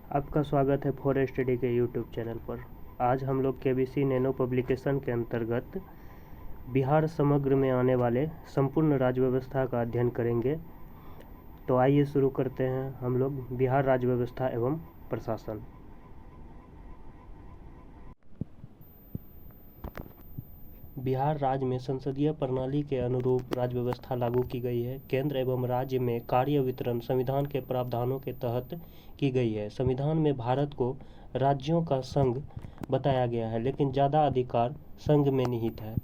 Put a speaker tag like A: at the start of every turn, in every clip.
A: आपका स्वागत है फॉर स्टडी के यूट्यूब चैनल पर। आज हम लोग केबीसी नैनो पब्लिकेशन के अंतर्गत बिहार समग्र में आने वाले संपूर्ण राज्य व्यवस्था का अध्ययन करेंगे। तो आइए शुरू करते हैं हम लोग बिहार राज्य व्यवस्था एवं प्रशासन। बिहार राज्य में संसदीय प्रणाली के अनुरूप राज्य व्यवस्था लागू की गई है। केंद्र एवं राज्य में कार्य वितरण संविधान के प्रावधानों के तहत की गई है। संविधान में भारत को राज्यों का संघ बताया गया है, लेकिन ज़्यादा अधिकार संघ में निहित है।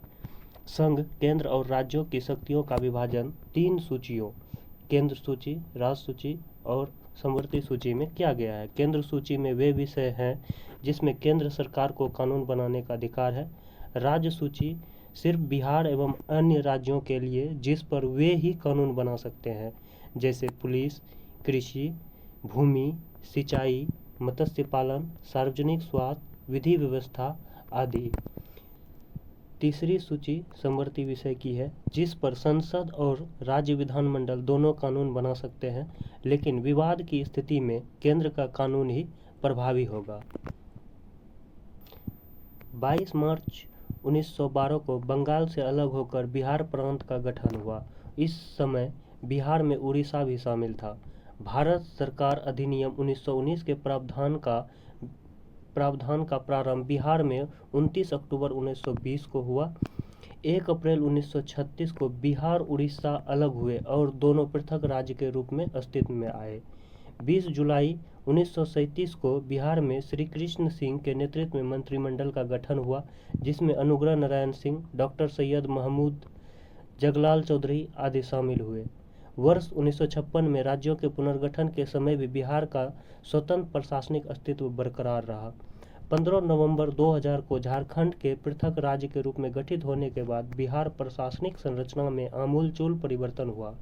A: संघ, केंद्र और राज्यों की शक्तियों का विभाजन 3 सूचियों केंद्र सूची, राज्य सूची और समवर्ती सूची में किया गया है। केंद्र सूची में वे विषय हैं जिसमें केंद्र सरकार को कानून बनाने का अधिकार है। राज्य सूची सिर्फ बिहार एवं अन्य राज्यों के लिए, जिस पर वे ही कानून बना सकते हैं, जैसे पुलिस, कृषि, भूमि, सिंचाई, मत्स्य पालन, सार्वजनिक स्वास्थ्य, विधि व्यवस्था आदि। तीसरी सूची समवर्ती विषय की है, जिस पर संसद और राज्य विधानमंडल दोनों कानून बना सकते हैं, लेकिन विवाद की स्थिति में केंद्र का कानून ही प्रभावी होगा। 22 मार्च 1912 को बंगाल से अलग होकर बिहार प्रांत का गठन हुआ। इस समय बिहार में उड़ीसा भी शामिल था। भारत सरकार अधिनियम 1919 के प्रावधान का प्रारंभ बिहार में 29 अक्टूबर 1920 को हुआ। 1 अप्रैल 1936 को बिहार उड़ीसा अलग हुए और दोनों पृथक राज्य के रूप में अस्तित्व में आए। 20 जुलाई 1937 को बिहार में श्री कृष्ण सिंह के नेतृत्व में मंत्रिमंडल का गठन हुआ, जिसमें अनुग्रह नारायण सिंह, डॉक्टर सैयद महमूद, जगलाल चौधरी आदि शामिल हुए। वर्ष 1956 में राज्यों के पुनर्गठन के समय भी बिहार का स्वतंत्र प्रशासनिक अस्तित्व बरकरार रहा। 15 नवंबर 2000 को झारखंड के पृथक राज्य के रूप में गठित होने के बाद बिहार प्रशासनिक संरचना में आमूलचूल परिवर्तन हुआ।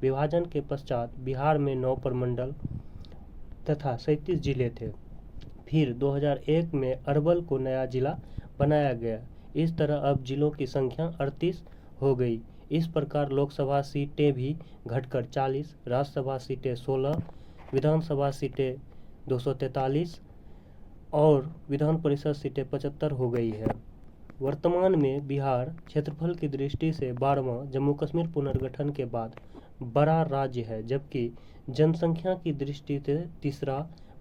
A: विभाजन के पश्चात बिहार में 9 प्रमंडल तथा 37 जिले थे। फिर 2001 में अरवल को नया जिला बनाया गया। इस तरह अब जिलों की संख्या 38 हो गई। इस प्रकार लोकसभा सीटें भी घटकर 40, राज्यसभा सीटें 16, विधानसभा सीटें 243 और विधान परिषद सीटें 75 हो गई है। वर्तमान में बिहार क्षेत्रफल की दृष्टि से 12वां जम्मू कश्मीर पुनर्गठन के बाद बड़ा राज्य है, जबकि जनसंख्या की दृष्टि से तीसरा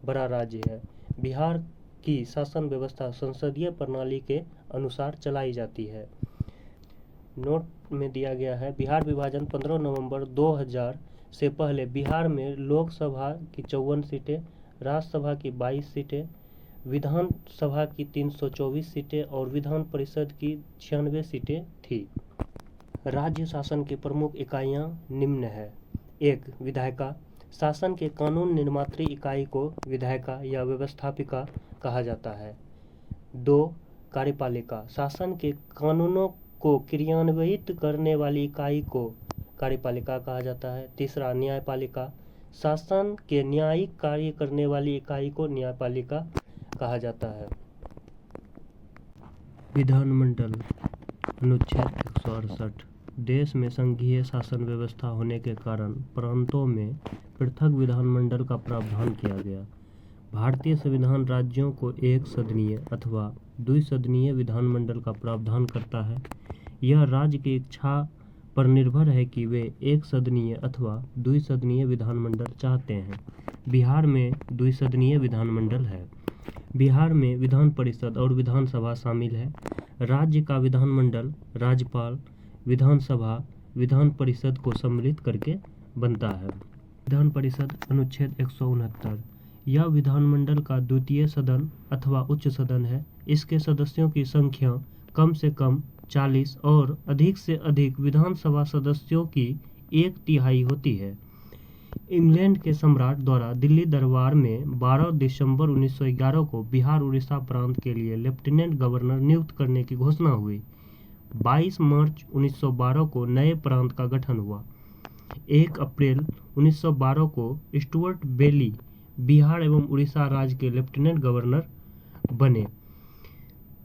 A: बड़ा राज्य है। बिहार की शासन व्यवस्था संसदीय प्रणाली के अनुसार चलाई जाती है। नोट में दिया गया है, बिहार विभाजन 15 नवंबर 2000 से पहले बिहार में लोकसभा की 54 सीटें, राज्यसभा की 22 सीटें, विधानसभा की 324 सीटें और विधान परिषद की 96 सीटें थी। राज्य शासन की प्रमुख इकाइयां निम्न है। 1. विधायिका। शासन के कानून निर्मात्री इकाई को विधायिका या व्यवस्थापिका कहा जाता है। 2. कार्यपालिका। शासन के कानूनों को क्रियान्वित करने वाली इकाई को कार्यपालिका कहा जाता है। 3. न्यायपालिका। शासन के न्यायिक कार्य करने वाली इकाई को न्यायपालिका कहा जाता है। विधानमंडल। अनुच्छेद 168। देश में संघीय शासन व्यवस्था होने के कारण प्रांतों में पृथक विधानमंडल का प्रावधान किया गया। भारतीय संविधान राज्यों को एक सदनीय अथवा द्विसदनीय विधानमंडल का प्रावधान करता है। यह राज्य की इच्छा पर निर्भर है कि वे एक सदनीय अथवा द्विसदनीय विधानमंडल चाहते हैं। बिहार में द्विसदनीय विधानमंडल है। बिहार में विधान परिषद और विधानसभा शामिल है। राज्य का विधानमंडल राज्यपाल, विधानसभा, विधान परिषद को सम्मिलित करके बनता है। विधान परिषद। अनुच्छेद 169। यह विधानमंडल का द्वितीय सदन अथवा उच्च सदन है। इसके सदस्यों की संख्या कम से कम 40 और अधिक से अधिक विधानसभा सदस्यों की 1/3 होती है। इंग्लैंड के सम्राट द्वारा दिल्ली दरबार में 12 दिसंबर 1911 को बिहार उड़ीसा प्रांत के लिए लेफ्टिनेंट गवर्नर नियुक्त करने की घोषणा हुई। 22 मार्च 1912 को नए प्रांत का गठन हुआ। 1 अप्रैल 1912 को स्टुअर्ट बेली बिहार एवं उड़ीसा राज्य के लेफ्टिनेंट गवर्नर बने।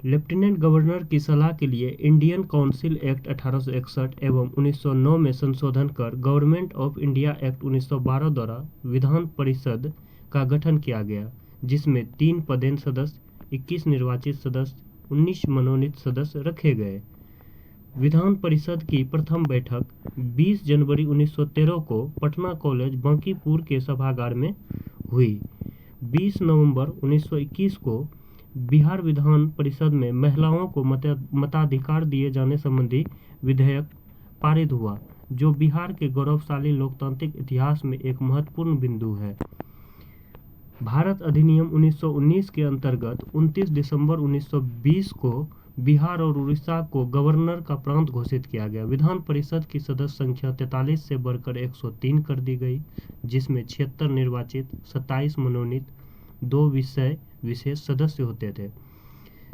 A: लेफ्टिनेंट गवर्नर की सलाह के लिए इंडियन काउंसिल एक्ट 1861 एवं 1909 में संशोधन कर गवर्नमेंट ऑफ इंडिया एक्ट 1912 द्वारा विधान परिषद का गठन किया गया, जिसमें 3 पदेन सदस्य, 21 निर्वाचित सदस्य, 19 मनोनीत सदस्य रखे गए। विधान परिषद की प्रथम बैठक 20 जनवरी 1913 को पटना कॉलेज बांकीपुर के सभागार में हुई। 20 नवंबर 1921 को बिहार विधान परिषद में महिलाओं को मताधिकार दिए जाने संबंधी विधेयक पारित हुआ, जो बिहार के गौरवशाली लोकतांत्रिक इतिहास में एक महत्वपूर्ण बिंदु है। भारत अधिनियम 1919 के अंतर्गत 29 दिसंबर 1920 को बिहार और उड़ीसा को गवर्नर का प्रांत घोषित किया गया। विधान परिषद की सदस्य संख्या 43 से बढ़कर 103 कर दी गई, जिसमें 76 निर्वाचित, 27 मनोनीत, 2 विषय विशेष सदस्य होते थे।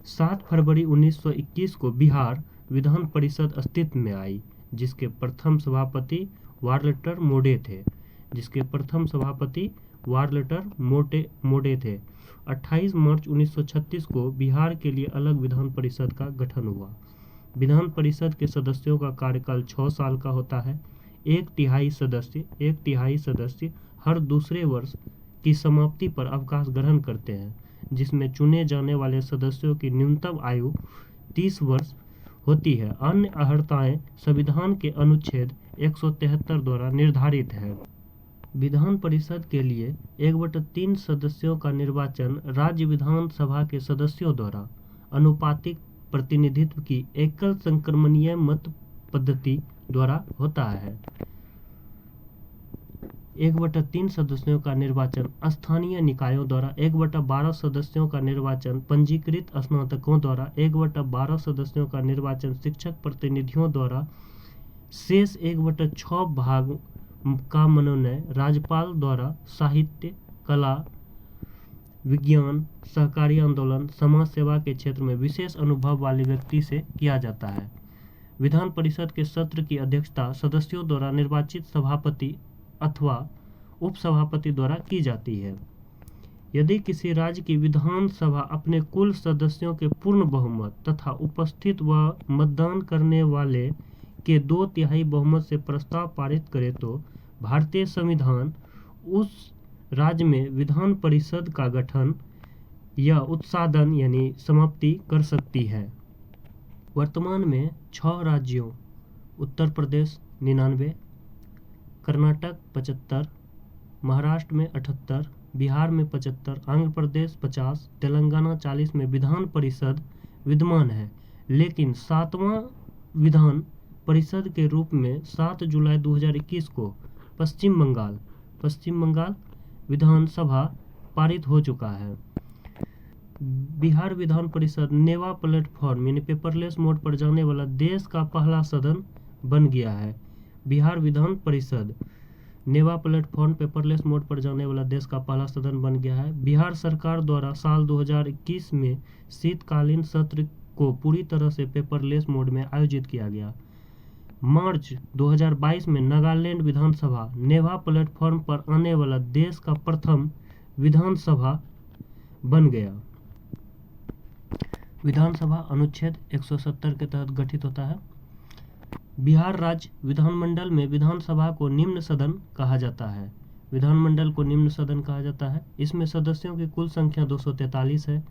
A: 7 फरवरी 1921 को बिहार विधान परिषद अस्तित्व में आई, जिसके प्रथम सभापति वारलेटर मोडे थे। 28 मार्च 1936 को बिहार के लिए अलग विधान परिषद का गठन हुआ। विधान परिषद के सदस्यों का कार्यकाल 6 साल का होता है। एक तिहाई सदस्य हर दूसरे वर्ष की समाप्ति पर अवकाश ग्रहण करते हैं, जिसमें चुने जाने वाले सदस्यों की न्यूनतम आयु 30 वर्ष होती है। अन्य अर्हताएं संविधान के अनुच्छेद 173 द्वारा निर्धारित है। विधान परिषद के लिए 1/3 सदस्यों का निर्वाचन राज्य विधानसभा के सदस्यों द्वारा अनुपातिक प्रतिनिधित्व की एकल संक्रमणीय मत पद्धति द्वारा होता है। 1/3 सदस्यों का निर्वाचन स्थानीय निकायों द्वारा, 1/12 सदस्यों का निर्वाचन पंजीकृत स्नातकों द्वारा, 1/12 सदस्यों का निर्वाचन शिक्षक प्रतिनिधियों द्वारा, शेष 1/6 भाग का मनोनयन राज्यपाल द्वारा साहित्य, कला, विज्ञान, सहकारी आंदोलन, समाज सेवा के क्षेत्र में विशेष अनुभव वाले व्यक्ति से किया जाता है। विधान परिषद के सत्र की अध्यक्षता सदस्यों द्वारा निर्वाचित सभापति अथवा उपसभापति द्वारा की जाती है। यदि किसी राज्य की विधानसभा अपने कुल सदस्यों के पूर्ण बहुमत तथा उपस्थित व मतदान करने वाले के 2/3 बहुमत से प्रस्ताव पारित करे तो भारतीय संविधान उस राज्य में विधान परिषद का गठन या उत्सादन यानी समाप्ति कर सकती है। वर्तमान में 6 राज्यों उत्तर प्रदेश 99, कर्नाटक 75, महाराष्ट्र में 78, बिहार में 75, आंध्र प्रदेश 50, तेलंगाना 40 में विधान परिषद विद्यमान है। लेकिन 7वां विधान परिषद के रूप में 7 जुलाई 2021 को पश्चिम बंगाल विधानसभा पारित हो चुका है। बिहार विधान परिषद नेवा प्लेटफॉर्म यानी पेपरलेस मोड पर जाने वाला देश का पहला सदन बन गया है। बिहार विधान परिषद नेवा प्लेटफॉर्म पेपरलेस मोड पर जाने वाला देश का पहला सदन बन गया है। बिहार सरकार द्वारा साल 2021 में शीतकालीन सत्र को पूरी तरह से पेपरलेस मोड में आयोजित किया गया। मार्च 2022 में नागालैंड विधानसभा नेवा प्लेटफॉर्म पर आने वाला देश का प्रथम विधानसभा बन गया। विधानसभा अनुच्छेद 170 के तहत गठित होता है। बिहार राज्य विधानमंडल में विधानसभा को निम्न सदन कहा जाता है। विधानमंडल को निम्न सदन कहा जाता है। इसमें सदस्यों की कुल संख्या 243 है।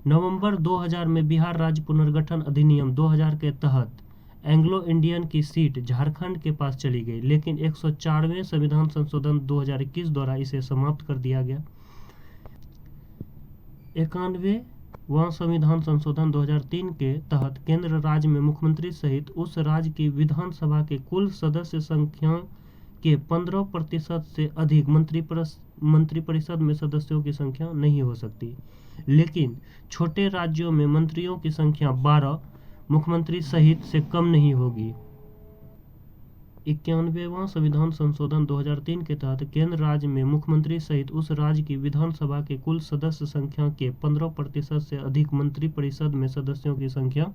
A: नवंबर 2000 में बिहार राज्य पुनर्गठन अधिनियम 2000 के तहत एंग्लो इंडियन की सीट झारखंड के पास चली गई, लेकिन 104वें संविधान संशोधन 2021 द्वारा इसे समाप्त कर दिया गया। 91वां संविधान संशोधन 2003 के तहत केंद्र राज्य में मुख्यमंत्री सहित उस राज्य की विधानसभा के कुल सदस्य संख्या के 15% से अधिक मंत्रिपरिषद में सदस्यों की संख्या नहीं हो सकती। लेकिन छोटे राज्यों में मंत्रियों की संख्या 12 मुख्यमंत्री सहित से कम नहीं होगी। 91वां संविधान संशोधन 2003 के तहत केंद्र राज्य में मुख्यमंत्री सहित उस राज्य की विधानसभा के कुल सदस्य संख्या के 15% से अधिक मंत्रिपरिषद में सदस्यों की संख्या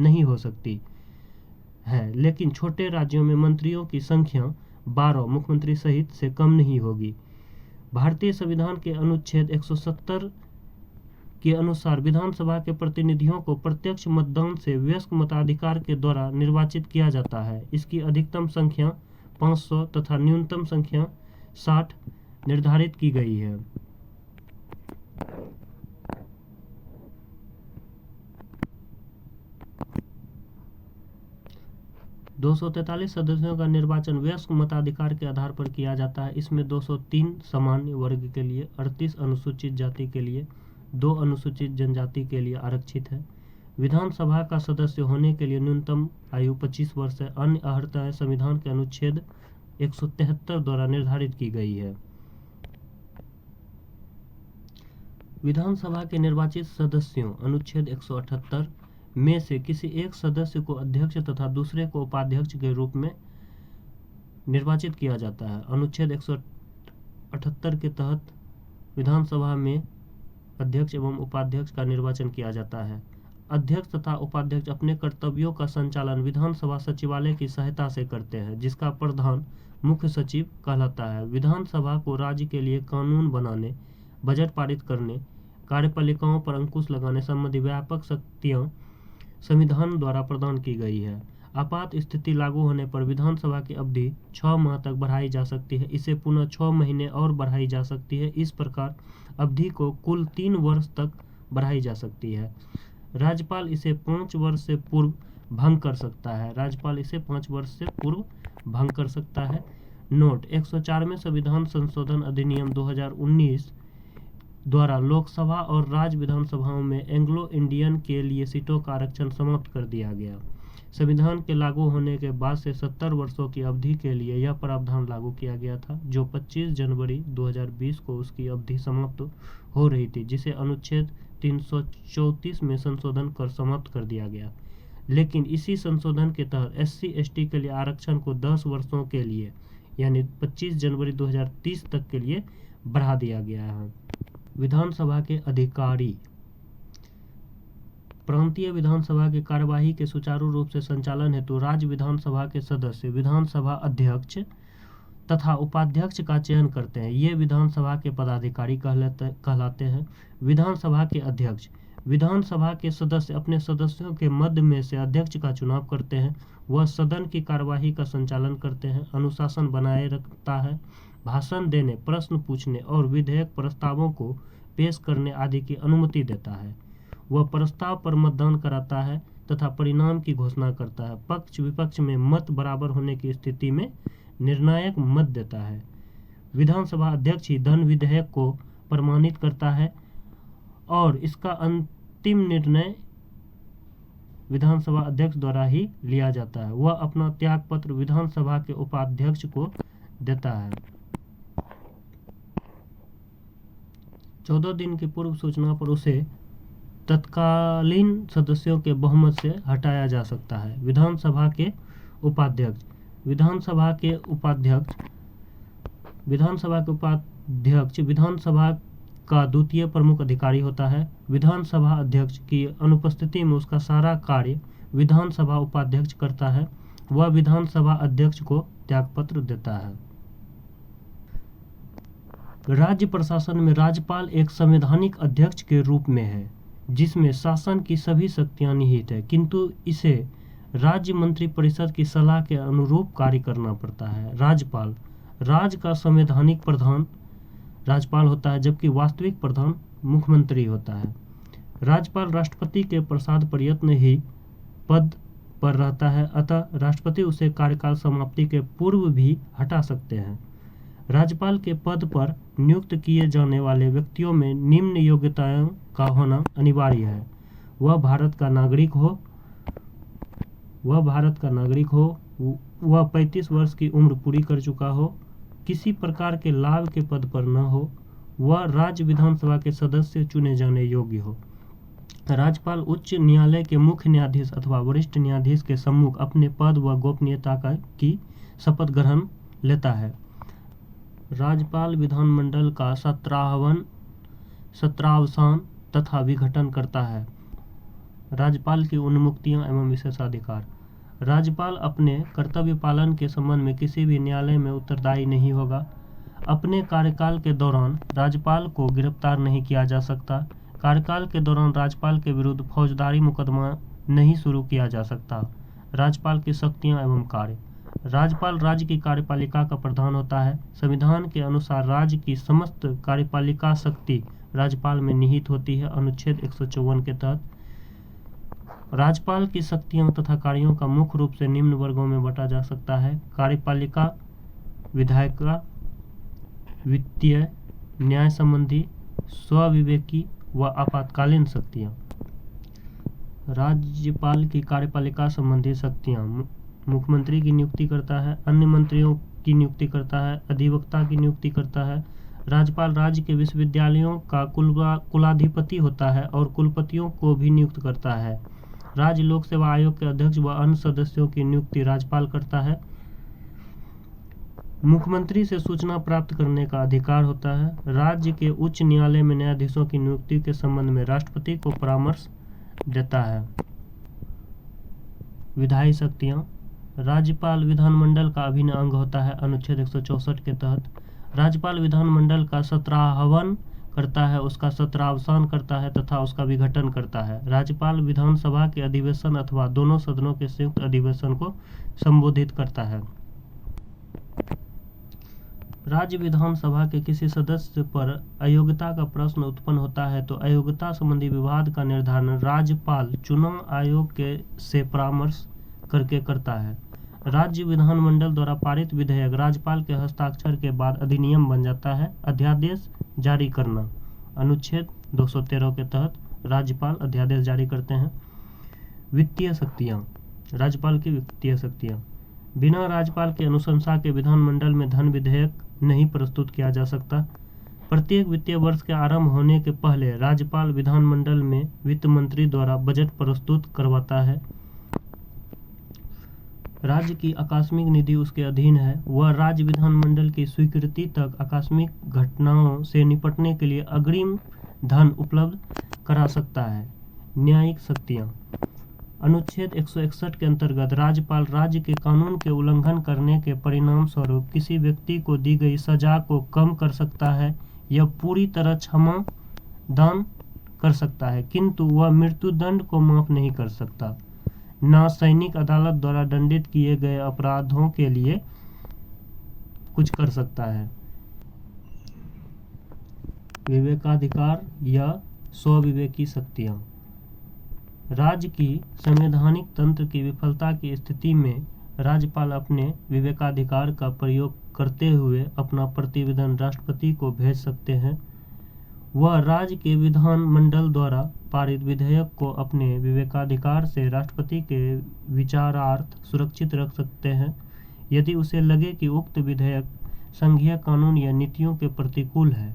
A: नहीं हो सकती है। लेकिन छोटे राज्यों में मंत्रियों की संख्या 12 मुख्यमंत्री सहित से कम नहीं होगी। भारतीय संविधान के अनुच्छेद 170 के अनुसार विधानसभा के प्रतिनिधियों को प्रत्यक्ष मतदान से वयस्क मताधिकार के द्वारा निर्वाचित किया जाता है। इसकी अधिकतम संख्या 500 तथा न्यूनतम संख्या 60 निर्धारित की गई है। 243 सदस्यों का निर्वाचन वयस्क मताधिकार के आधार पर किया जाता है। इसमें 203 सामान्य वर्ग के लिए, 38 अनुसूचित जाति के लिए, 2 अनुसूचित जनजाति के लिए आरक्षित है। विधानसभा का सदस्य होने के लिए न्यूनतम आयु 25 वर्ष है। अन्य अर्हताएं संविधान के अनुच्छेद 173 द्वारा निर्धारित की गई है। विधानसभा के निर्वाचित सदस्यों अनुच्छेद 178 में से किसी एक सदस्य को अध्यक्ष तथा दूसरे को उपाध्यक्ष के रूप में निर्वाचित किया जाता है। अनुच्छेद 178 के तहत विधानसभा में अध्यक्ष एवं उपाध्यक्ष का निर्वाचन किया जाता है। अध्यक्ष तथा उपाध्यक्ष अपने कर्तव्यों का संचालन विधानसभा सचिवालय की सहायता से करते हैं, जिसका प्रधान मुख्य सचिव कहलाता है। विधानसभा को राज्य के लिए कानून बनाने, बजट पारित करने, कार्यपालिकाओं पर अंकुश लगाने संबंधी व्यापक शक्तियां संविधान द्वारा प्रदान की गई है। आपात स्थिति लागू होने पर विधानसभा की अवधि 6 माह तक बढ़ाई जा सकती है। इसे पुनः 6 महीने और बढ़ाई जा सकती है। इस प्रकार अवधि को कुल 3 वर्ष तक बढ़ाई जा सकती है। राज्यपाल इसे 5 वर्ष से पूर्व भंग कर सकता है। राज्यपाल इसे 5 वर्ष से पूर्व भंग कर सकता है। नोट: 104वें संविधान संशोधन अधिनियम 2019 द्वारा लोकसभा और राज्य विधानसभाओं में एंग्लो इंडियन के लिए सीटों का आरक्षण समाप्त कर दिया गया। संविधान के लागू होने के बाद से 70 वर्षों की अवधि के लिए यह प्रावधान लागू किया गया था, जो 25 जनवरी 2020 को उसकी अवधि समाप्त हो रही थी, जिसे अनुच्छेद 334 में संशोधन कर समाप्त कर दिया गया। लेकिन इसी संशोधन के तहत SC/ST के लिए आरक्षण को 10 वर्षों के लिए यानी 25 जनवरी 2030 तक के लिए बढ़ा दिया गया है। विधानसभा के अधिकारी: प्रांतीय विधानसभा की कार्यवाही के सुचारू रूप से संचालन हेतु राज्य विधानसभा के सदस्य विधानसभा अध्यक्ष तथा उपाध्यक्ष का चयन करते हैं। ये विधानसभा के पदाधिकारी कहलाते हैं। विधानसभा के अध्यक्ष: विधानसभा के सदस्य अपने सदस्यों के मध्य में से अध्यक्ष का चुनाव करते हैं। वह सदन की कार्यवाही का संचालन करते हैं, अनुशासन बनाए रखता है, भाषण देने, प्रश्न पूछने और विधेयक प्रस्तावों को पेश करने आदि की अनुमति देता है। वह प्रस्ताव पर मतदान कराता है तथा परिणाम की घोषणा करता है। पक्ष विपक्ष में मत बराबर होने की स्थिति में निर्णायक मत देता है। विधानसभा अध्यक्ष ही धन विधेयक को प्रमाणित करता है और इसका अंतिम निर्णय विधानसभा अध्यक्ष द्वारा ही लिया जाता है। वह अपना त्यागपत्र विधानसभा के उपाध्यक्ष को देता है। 14 दिन की पूर्व सूचना पर उसे तत्कालीन सदस्यों के बहुमत से हटाया जा सकता है। विधानसभा के उपाध्यक्ष: विधानसभा के उपाध्यक्ष विधानसभा का द्वितीय प्रमुख अधिकारी होता है। विधानसभा अध्यक्ष की अनुपस्थिति में उसका सारा कार्य विधानसभा उपाध्यक्ष करता है। वह विधानसभा अध्यक्ष को त्यागपत्र देता है। राज्य प्रशासन में राज्यपाल एक संवैधानिक अध्यक्ष के रूप में है, जिसमें शासन की सभी शक्तियां निहित है, किंतु इसे राज्य मंत्रिपरिषद की सलाह के अनुरूप कार्य करना पड़ता है। राज्यपाल: राज्य का संवैधानिक प्रधान राज्यपाल होता है, जबकि वास्तविक प्रधान मुख्यमंत्री होता है। राज्यपाल राष्ट्रपति के प्रसाद प्रयत्न ही पद पर रहता है, अतः राष्ट्रपति उसे कार्यकाल समाप्ति के पूर्व भी हटा सकते हैं। राज्यपाल के पद पर नियुक्त किए जाने वाले व्यक्तियों में निम्न योग्यताओं का होना अनिवार्य है: वह भारत का नागरिक हो, वह 35 वर्ष की उम्र पूरी कर चुका हो, किसी प्रकार के लाभ के पद पर न हो, वह राज्य विधानसभा के सदस्य चुने जाने योग्य हो। राज्यपाल उच्च न्यायालय के मुख्य न्यायाधीश अथवा वरिष्ठ न्यायाधीश के सम्मुख अपने पद व गोपनीयता की शपथ ग्रहण लेता है। राज्यपाल विधानमंडल का 17वां तथा विघटन करता है। राज्यपाल की उन्मुक्तियां एवं विशेषाधिकार: राज्यपाल अपने कर्तव्य पालन के संबंध में किसी भी न्यायालय में उत्तरदायी नहीं होगा। अपने कार्यकाल के दौरान राज्यपाल को गिरफ्तार नहीं किया जा सकता। कार्यकाल के दौरान राज्यपाल के विरुद्ध फौजदारी मुकदमा नहीं शुरू किया जा सकता। राज्यपाल की शक्तियां एवं कार्य: राज्यपाल राज्य की कार्यपालिका का प्रधान होता है। संविधान के अनुसार राज्य की समस्त कार्यपालिका शक्ति राज्यपाल में निहित होती है। अनुच्छेद 154 के तहत राज्यपाल की शक्तियों तथा कार्यों का मुख्य रूप से निम्न वर्गों में बांटा जा सकता है: कार्यपालिका, विधायिका, वित्तीय, न्याय संबंधी, स्वविवेकी व आपातकालीन शक्तियाँ। राज्यपाल की कार्यपालिका संबंधी शक्तियाँ: मुख्यमंत्री की नियुक्ति करता है, अन्य मंत्रियों की नियुक्ति करता है, अधिवक्ता की नियुक्ति करता है। राज्यपाल राज्य के विश्वविद्यालयों का कुलाधिपति होता है और कुलपतियों को भी नियुक्त करता है। राज्य लोक सेवा आयोग के अध्यक्ष व अन्य सदस्यों की नियुक्ति राज्यपाल करता है। मुख्यमंत्री से सूचना प्राप्त करने का अधिकार होता है। राज्य के उच्च न्यायालय में न्यायाधीशों की नियुक्ति के संबंध में राष्ट्रपति को परामर्श देता है। विधायी शक्तियाँ: राज्यपाल विधानमंडल का अभिन्न अंग होता है। अनुच्छेद 164 के तहत राज्यपाल विधानमंडल का सत्राहवन करता है, उसका सत्रावसान करता है तथा उसका विघटन करता है। राज्यपाल विधानसभा के अधिवेशन अथवा दोनों सदनों के संयुक्त अधिवेशन को संबोधित करता है। राज्य विधानसभा के किसी सदस्य पर अयोग्यता का प्रश्न उत्पन्न होता है तो अयोग्यता संबंधी विवाद का निर्धारण राज्यपाल चुनाव आयोग से परामर्श करके करता है। राज्य विधानमंडल द्वारा पारित विधेयक राज्यपाल के हस्ताक्षर के बाद अधिनियम बन जाता है। अध्यादेश जारी करना: अनुच्छेद 213 के तहत राज्यपाल अध्यादेश जारी करते हैं। वित्तीय शक्तियाँ: राज्यपाल की वित्तीय शक्तियाँ: बिना राज्यपाल की अनुशंसा के विधानमंडल में धन विधेयक नहीं प्रस्तुत किया जा सकता। प्रत्येक वित्तीय वर्ष के आरंभ होने के पहले राज्यपाल विधानमंडल में वित्त मंत्री द्वारा बजट प्रस्तुत करवाता है। राज्य की आकस्मिक निधि उसके अधीन है। वह राज्य विधानमंडल की स्वीकृति तक आकस्मिक घटनाओं से निपटने के लिए अग्रिम धन उपलब्ध करा सकता है। न्यायिक शक्तियाँ: अनुच्छेद 161 के अंतर्गत राज्यपाल राज्य के कानून के उल्लंघन करने के परिणाम स्वरूप किसी व्यक्ति को दी गई सजा को कम कर सकता है या पूरी तरह क्षमा दान कर सकता है, किंतु वह मृत्युदंड को माफ नहीं कर सकता, न सैनिक अदालत द्वारा दंडित किए गए अपराधों के लिए कुछ कर सकता है। विवेकाधिकार या स्वविवेकी शक्तियाँ: राज्य की संवैधानिक तंत्र की विफलता की स्थिति में राज्यपाल अपने विवेकाधिकार का प्रयोग करते हुए अपना प्रतिवेदन राष्ट्रपति को भेज सकते हैं। वह राज्य के विधानमंडल द्वारा पारित विधेयक को अपने विवेकाधिकार से राष्ट्रपति के विचारार्थ सुरक्षित रख सकते हैं यदि उसे लगे कि उक्त विधेयक संघीय कानून या नीतियों के प्रतिकूल है।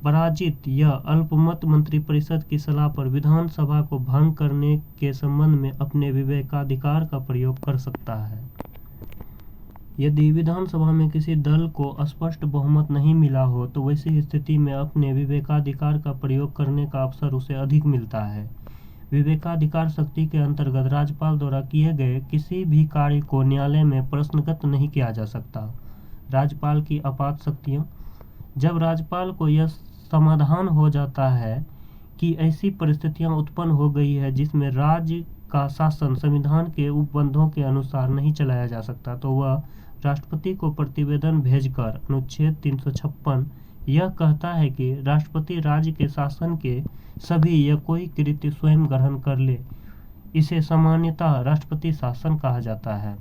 A: पराजित या अल्पमत मंत्रिपरिषद की सलाह पर विधानसभा को भंग करने के संबंध में अपने विवेकाधिकार का प्रयोग कर सकता है। यदि विधानसभा में किसी दल को स्पष्ट बहुमत नहीं मिला हो तो वैसी स्थिति में अपने विवेकाधिकार का प्रयोग करने का अवसर उसे अधिक मिलता है। विवेकाधिकार शक्ति के अंतर्गत राज्यपाल द्वारा किए गए किसी भी कार्य को न्यायालय में प्रश्नगत नहीं किया जा सकता। राज्यपाल की आपात शक्तियाँ: जब राज्यपाल को यह समाधान हो जाता है कि ऐसी परिस्थितियां उत्पन्न हो गई है जिसमें राज्य का शासन संविधान के उपबंधों के अनुसार नहीं चलाया जा सकता, तो वह राष्ट्रपति को प्रतिवेदन भेजकर अनुच्छेद 356 यह कहता है कि राष्ट्रपति राज्य के शासन के सभी या कोई कृत्य स्वयं ग्रहण कर ले। इसे सामान्यतः राष्ट्रपति शासन कहा जाता है।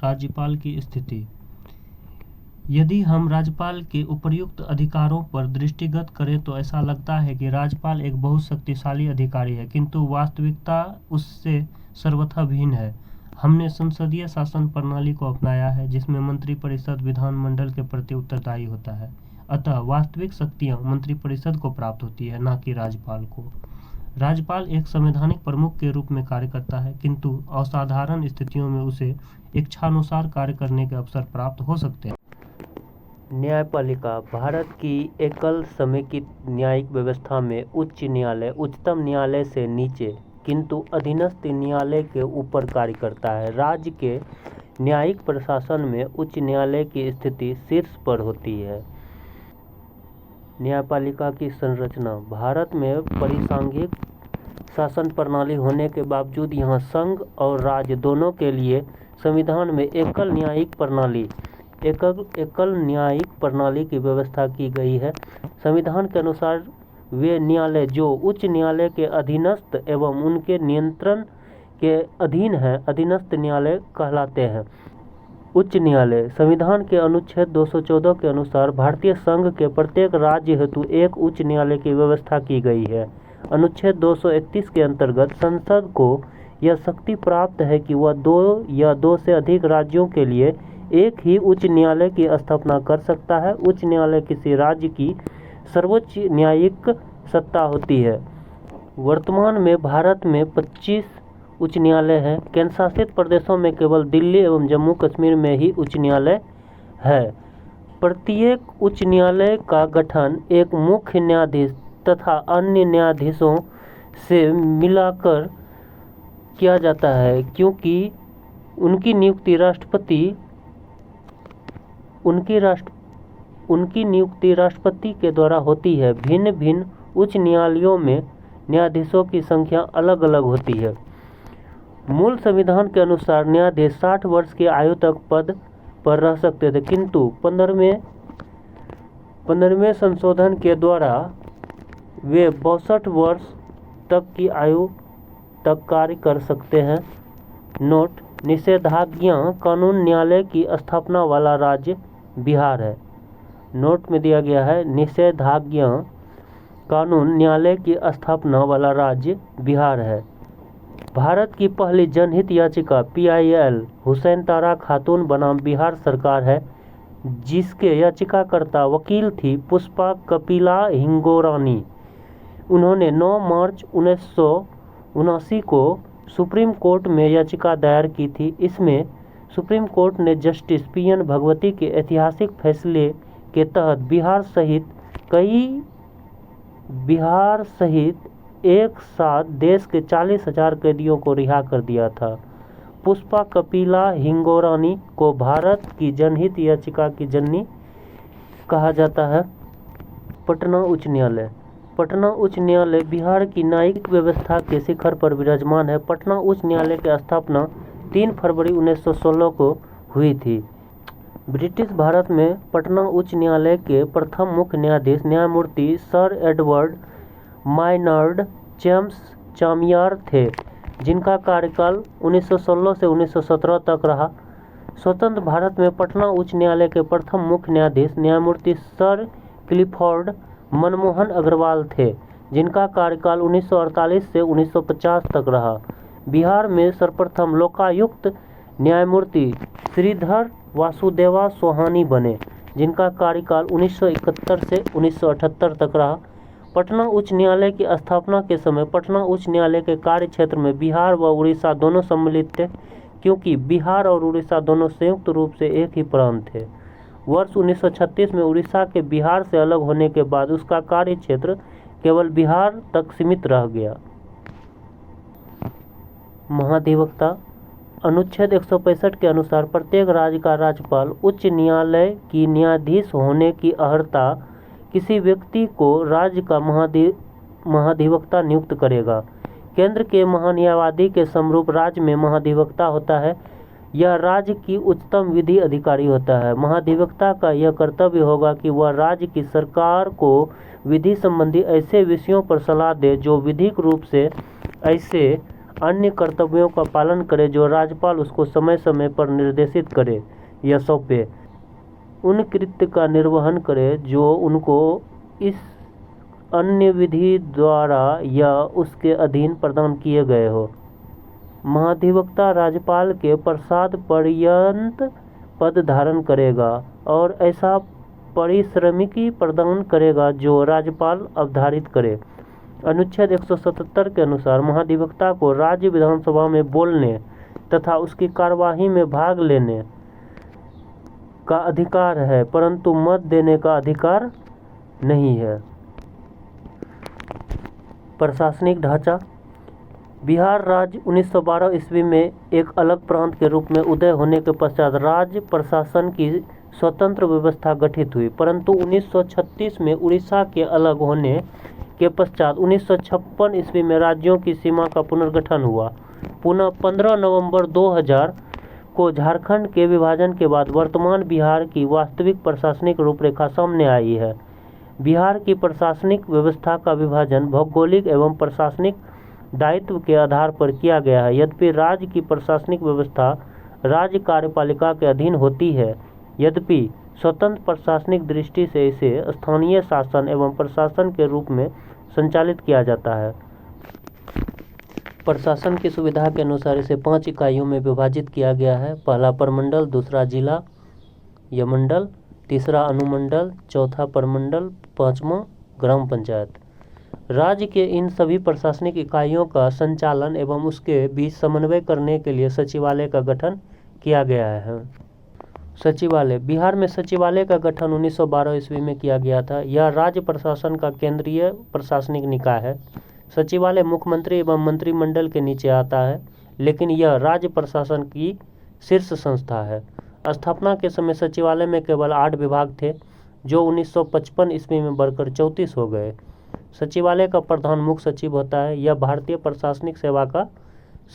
A: राज्यपाल की स्थिति: यदि हम राज्यपाल के उपर्युक्त अधिकारों पर दृष्टिगत करें तो ऐसा लगता है कि राज्यपाल एक बहुत शक्तिशाली अधिकारी है, किंतु वास्तविकता उससे सर्वथा भिन्न है। हमने संसदीय शासन प्रणाली को अपनाया है जिसमें मंत्रिपरिषद विधानमंडल के प्रति उत्तरदायी होता है, अतः वास्तविक शक्तियां मंत्रिपरिषद को प्राप्त होती है, न कि राज्यपाल को। राज्यपाल एक संवैधानिक प्रमुख के रूप में कार्य करता है, किंतु असाधारण स्थितियों में उसे इच्छानुसार कार्य करने के अवसर प्राप्त हो सकते हैं। न्यायपालिका: भारत की एकल समेकित न्यायिक व्यवस्था में उच्च न्यायालय उच्चतम न्यायालय से नीचे किंतु अधीनस्थ न्यायालय के ऊपर कार्य करता है। राज्य के न्यायिक प्रशासन में उच्च न्यायालय की स्थिति शीर्ष पर होती है। न्यायपालिका की संरचना: भारत में परिसांघिक शासन प्रणाली होने के बावजूद यहाँ संघ और राज्य दोनों के लिए संविधान में एकल न्यायिक प्रणाली एकल न्यायिक प्रणाली की व्यवस्था की गई है। संविधान के अनुसार वे न्यायालय जो उच्च न्यायालय के अधीनस्थ एवं उनके नियंत्रण के अधीन हैं अधीनस्थ न्यायालय कहलाते हैं। उच्च न्यायालय संविधान के अनुच्छेद 214 के अनुसार भारतीय संघ के प्रत्येक राज्य हेतु एक उच्च न्यायालय की व्यवस्था की गई है। अनुच्छेद 231 के अंतर्गत संसद को यह शक्ति प्राप्त है कि वह 2 या 2 से अधिक राज्यों के लिए एक ही उच्च न्यायालय की स्थापना कर सकता है। उच्च न्यायालय किसी राज्य की सर्वोच्च न्यायिक सत्ता होती है। वर्तमान में भारत में 25 उच्च न्यायालय हैं। केंद्र शासित प्रदेशों में केवल दिल्ली एवं जम्मू कश्मीर में ही उच्च न्यायालय है। प्रत्येक उच्च न्यायालय का गठन एक मुख्य न्यायाधीश तथा अन्य न्यायाधीशों से मिलाकर किया जाता है, क्योंकि उनकी नियुक्ति राष्ट्रपति के द्वारा होती है। भिन्न भिन्न उच्च न्यायालयों में न्यायाधीशों की संख्या अलग अलग होती है। मूल संविधान के अनुसार न्यायाधीश 60 वर्ष की आयु तक पद पर रह सकते थे, किंतु 15वें संशोधन के द्वारा वे 62 वर्ष तक की आयु तक कार्य कर सकते हैं। नोट: निषेधाज्ञा कानून न्यायालय की स्थापना वाला राज्य बिहार है। नोट में दिया गया है निषेधाज्ञा कानून न्यायालय की स्थापना वाला राज्य बिहार है। भारत की पहली जनहित याचिका PIL हुसैन तारा खातून बनाम बिहार सरकार है, जिसके याचिकाकर्ता वकील थी पुष्पा कपिला हिंगोरानी। उन्होंने 9 मार्च 1979 को सुप्रीम कोर्ट में याचिका दायर की थी। इसमें सुप्रीम कोर्ट ने जस्टिस PN भगवती के ऐतिहासिक फैसले के तहत बिहार सहित एक साथ देश के 40,000 कैदियों को रिहा कर दिया था। पुष्पा कपिला हिंगोरानी को भारत की जनहित याचिका की जननी कहा जाता है। पटना उच्च न्यायालय पटना उच्च न्यायालय बिहार की न्यायिक व्यवस्था के शिखर पर विराजमान है। पटना उच्च न्यायालय की स्थापना 3 फरवरी 1916 को हुई थी। ब्रिटिश भारत में पटना उच्च न्यायालय के प्रथम मुख्य न्यायाधीश न्यायमूर्ति सर एडवर्ड मायनार्ड जेम्स चामियार थे, जिनका कार्यकाल 1916 से 1917 तक रहा। स्वतंत्र भारत में पटना उच्च न्यायालय के प्रथम मुख्य न्यायाधीश न्यायमूर्ति सर क्लिफोर्ड मनमोहन अग्रवाल थे, जिनका कार्यकाल 1948 से 1950 तक रहा। बिहार में सर्वप्रथम लोकायुक्त न्यायमूर्ति श्रीधर वासुदेवा सोहानी बने, जिनका कार्यकाल 1971 से 1978 तक रहा। पटना उच्च न्यायालय की स्थापना के समय पटना उच्च न्यायालय के कार्य क्षेत्र में बिहार व उड़ीसा दोनों सम्मिलित थे, क्योंकि बिहार और उड़ीसा दोनों संयुक्त रूप से एक ही प्रांत थे। वर्ष 1936 में उड़ीसा के बिहार से अलग होने के बाद उसका कार्य क्षेत्र केवल बिहार तक सीमित रह गया। महाधिवक्ता अनुच्छेद 165 के अनुसार प्रत्येक राज्य का राज्यपाल उच्च न्यायालय की न्यायाधीश होने की अर्हता किसी व्यक्ति को राज्य का महाधिवक्ता नियुक्त करेगा। केंद्र के महान्यायवादी के समरूप राज्य में महाधिवक्ता होता है। यह राज्य की उच्चतम विधि अधिकारी होता है। महाधिवक्ता का यह कर्तव्य होगा कि वह राज्य की सरकार को विधि संबंधी ऐसे विषयों पर सलाह दे जो विधिक रूप से ऐसे अन्य कर्तव्यों का पालन करे जो राज्यपाल उसको समय समय पर निर्देशित करे या सौंपे। उन कृत्य का निर्वहन करे जो उनको इस अन्य विधि द्वारा या उसके अधीन प्रदान किए गए हो। महाधिवक्ता राज्यपाल के प्रसाद पर्यंत पद धारण करेगा और ऐसा परिश्रमिकी प्रदान करेगा जो राज्यपाल अवधारित करे। अनुच्छेद 177 के अनुसार महाधिवक्ता को राज्य विधानसभा में बोलने तथा उसकी कार्यवाही में भाग लेने का अधिकार है, परंतु मत देने का अधिकार नहीं है। प्रशासनिक ढांचा बिहार राज्य 1912 ईस्वी में एक अलग प्रांत के रूप में उदय होने के पश्चात राज्य प्रशासन की स्वतंत्र व्यवस्था गठित हुई, परंतु 1936 में उड़ीसा के अलग होने के पश्चात 1956 ईस्वी में राज्यों की सीमा का पुनर्गठन हुआ। पुनः 15 नवंबर 2000 को झारखंड के विभाजन के बाद वर्तमान बिहार की वास्तविक प्रशासनिक रूपरेखा सामने आई है। बिहार की प्रशासनिक व्यवस्था का विभाजन भौगोलिक एवं प्रशासनिक दायित्व के आधार पर किया गया है। यद्यपि राज्य की प्रशासनिक व्यवस्था राज्य कार्यपालिका के अधीन होती है, यद्यपि स्वतंत्र प्रशासनिक दृष्टि से इसे स्थानीय शासन एवं प्रशासन के रूप में संचालित किया जाता है। प्रशासन की सुविधा के अनुसार इसे 5 इकाइयों में विभाजित किया गया है। पहला प्रमंडल, दूसरा जिला या मंडल, तीसरा अनुमंडल, चौथा प्रमंडल, 5वां ग्राम पंचायत। राज्य के इन सभी प्रशासनिक इकाइयों का संचालन एवं उसके बीच समन्वय करने के लिए सचिवालय का गठन किया गया है। सचिवालय। बिहार में सचिवालय का गठन 1912 ईस्वी में किया गया था। यह राज्य प्रशासन का केंद्रीय प्रशासनिक निकाय है। सचिवालय मुख्यमंत्री एवं मंत्रिमंडल के नीचे आता है, लेकिन यह राज्य प्रशासन की शीर्ष संस्था है। स्थापना के समय सचिवालय में केवल 8 विभाग थे, जो 1955 ईस्वी में बढ़कर 34 हो गए। सचिवालय का प्रधान मुख्य सचिव होता है। यह भारतीय प्रशासनिक सेवा का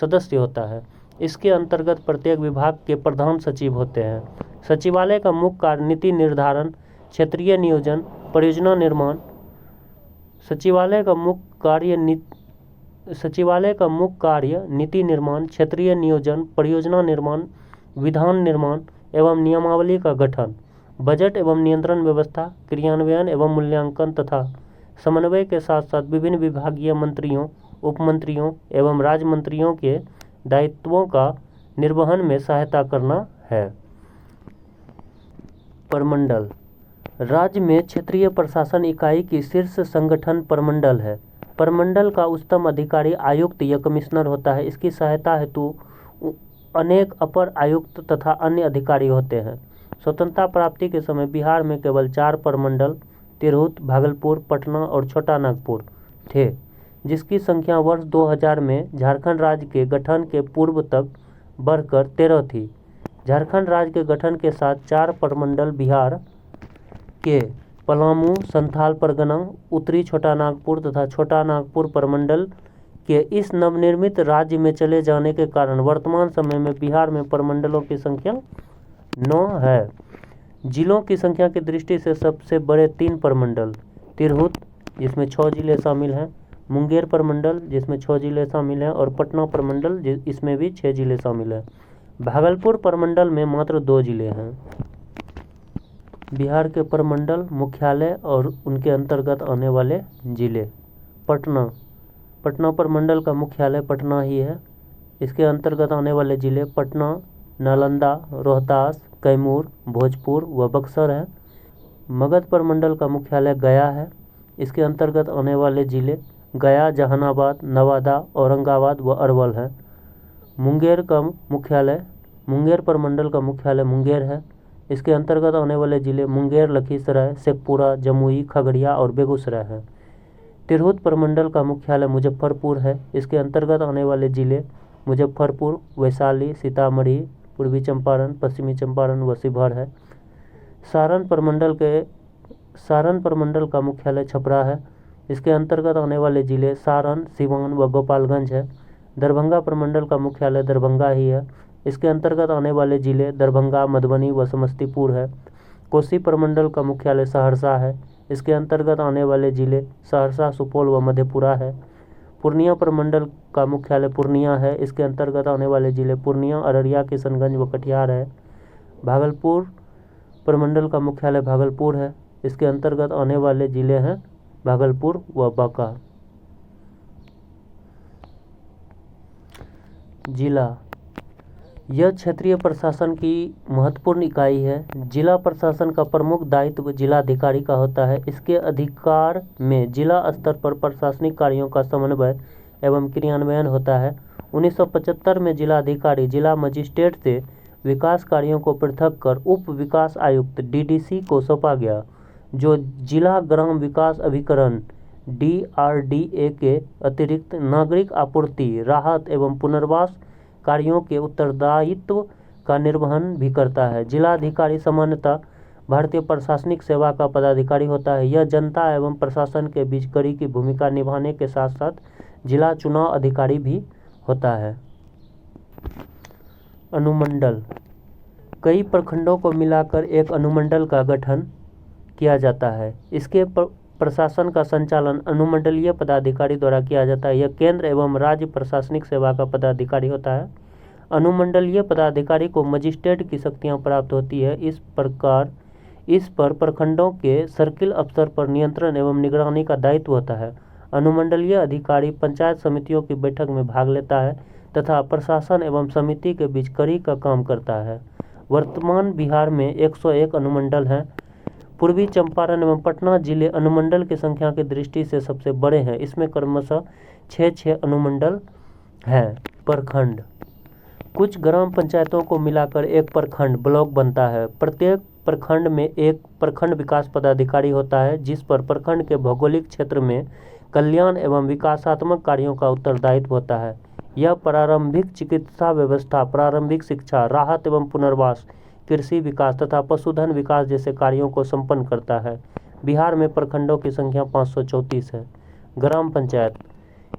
A: सदस्य होता है। इसके अंतर्गत प्रत्येक विभाग के प्रधान सचिव होते हैं। सचिवालय का मुख्य कार्य नीति निर्धारण, क्षेत्रीय नियोजन, परियोजना निर्माण। सचिवालय का मुख्य कार्य नीति निर्माण, क्षेत्रीय नियोजन, परियोजना निर्माण, विधान निर्माण एवं नियमावली का गठन, बजट एवं नियंत्रण व्यवस्था, क्रियान्वयन एवं मूल्यांकन तथा समन्वय के साथ साथ विभिन्न विभागीय मंत्रियों, उपमंत्रियों एवं राज्य मंत्रियों के दायित्वों का निर्वहन में सहायता करना है। प्रमंडल। राज्य में क्षेत्रीय प्रशासन इकाई की शीर्ष संगठन प्रमंडल है। प्रमंडल का उच्चतम अधिकारी आयुक्त या कमिश्नर होता है। इसकी सहायता हेतु अनेक अपर आयुक्त तथा अन्य अधिकारी होते हैं। स्वतंत्रता प्राप्ति के समय बिहार में केवल 4 प्रमंडल तिरहुत, भागलपुर, पटना और छोटा नागपुर थे, जिसकी संख्या वर्ष 2000 में झारखंड राज्य के गठन के पूर्व तक बढ़कर 13 थी। झारखंड राज्य के गठन के साथ 4 प्रमंडल बिहार के पलामू, संथाल परगना, उत्तरी छोटा नागपुर तथा छोटा नागपुर प्रमंडल के इस नवनिर्मित राज्य में चले जाने के कारण वर्तमान समय में बिहार में प्रमंडलों की संख्या 9 है। जिलों की संख्या की दृष्टि से सबसे बड़े 3 प्रमंडल तिरहुत, जिसमें 6 जिले शामिल हैं, मुंगेर प्रमंडल जिसमें 6 जिले शामिल हैं और पटना प्रमंडल इसमें भी 6 जिले शामिल हैं। भागलपुर प्रमंडल में मात्र 2 जिले हैं। बिहार के प्रमंडल मुख्यालय और उनके अंतर्गत आने वाले जिले। पटना प्रमंडल का मुख्यालय पटना ही है। इसके अंतर्गत आने वाले जिले पटना, नालंदा, रोहतास, कैमूर, भोजपुर व बक्सर है। मगध प्रमंडल का मुख्यालय गया है। इसके अंतर्गत आने वाले जिले गया, जहानाबाद, नवादा, औरंगाबाद व अरवल हैं। मुंगेर प्रमंडल का मुख्यालय मुंगेर है। इसके अंतर्गत आने वाले जिले मुंगेर, लखीसराय, शेखपुरा, जमुई, खगड़िया और बेगूसराय हैं। तिरहुत प्रमंडल का मुख्यालय मुजफ्फरपुर है। इसके अंतर्गत आने वाले जिले मुजफ्फरपुर, वैशाली, सीतामढ़ी, पूर्वी चंपारण, पश्चिमी चंपारण व शिवहर है। सारण प्रमंडल का मुख्यालय छपरा है। इसके अंतर्गत आने वाले जिले सारण, सिवान व गोपालगंज है। दरभंगा प्रमंडल का मुख्यालय दरभंगा ही है। इसके अंतर्गत आने वाले जिले दरभंगा, मधुबनी व समस्तीपुर है। कोसी प्रमंडल का मुख्यालय सहरसा है। इसके अंतर्गत आने वाले जिले सहरसा, सुपौल व मधेपुरा है। पूर्णिया प्रमंडल का मुख्यालय पूर्णिया है। इसके अंतर्गत आने वाले जिले पूर्णिया, अररिया, किशनगंज व कटिहार है। भागलपुर प्रमंडल का मुख्यालय भागलपुर है। इसके अंतर्गत आने वाले जिले हैं भागलपुर व बांका। जिला। यह क्षेत्रीय प्रशासन की महत्वपूर्ण इकाई है। जिला प्रशासन का प्रमुख दायित्व जिलाधिकारी का होता है। इसके अधिकार में जिला स्तर पर प्रशासनिक कार्यों का समन्वय एवं क्रियान्वयन होता है। 1975 में जिलाधिकारी जिला मजिस्ट्रेट से विकास कार्यों को पृथक कर उप विकास आयुक्त DDC को सौंपा गया, जो जिला ग्राम विकास अभिकरण DRDA के अतिरिक्त नागरिक आपूर्ति, राहत एवं पुनर्वास कार्यों के उत्तरदायित्व का निर्वहन भी करता है। जिलाधिकारी सामान्यतः भारतीय प्रशासनिक सेवा का पदाधिकारी होता है। यह जनता एवं प्रशासन के बीच कड़ी की भूमिका निभाने के साथ साथ जिला चुनाव अधिकारी भी होता है। अनुमंडल। कई प्रखंडों को मिलाकर एक अनुमंडल का गठन किया जाता है। इसके प्रशासन का संचालन अनुमंडलीय पदाधिकारी द्वारा किया जाता है। यह केंद्र एवं राज्य प्रशासनिक सेवा का पदाधिकारी होता है। अनुमंडलीय पदाधिकारी को मजिस्ट्रेट की शक्तियां प्राप्त होती है। इस पर प्रखंडों के सर्किल अफसर पर नियंत्रण एवं निगरानी का दायित्व होता है। अनुमंडलीय अधिकारी पंचायत समितियों की बैठक में भाग लेता है तथा प्रशासन एवं समिति के बीच कड़ी का काम करता है। वर्तमान बिहार में 101 अनुमंडल हैं। पूर्वी चंपारण एवं पटना जिले अनुमंडल की संख्या की दृष्टि से सबसे बड़े हैं। इसमें क्रमशः 6 अनुमंडल हैं। प्रखंड। कुछ ग्राम पंचायतों को मिलाकर एक प्रखंड ब्लॉक बनता है। प्रत्येक प्रखंड में एक प्रखंड विकास पदाधिकारी होता है, जिस पर प्रखंड के भौगोलिक क्षेत्र में कल्याण एवं विकासात्मक कार्यों का उत्तरदायित्व होता है। यह प्रारंभिक चिकित्सा व्यवस्था, प्रारंभिक शिक्षा, राहत एवं पुनर्वास, कृषि विकास तथा पशुधन विकास जैसे कार्यों को संपन्न करता है। बिहार में प्रखंडों की संख्या 534 है। ग्राम पंचायत।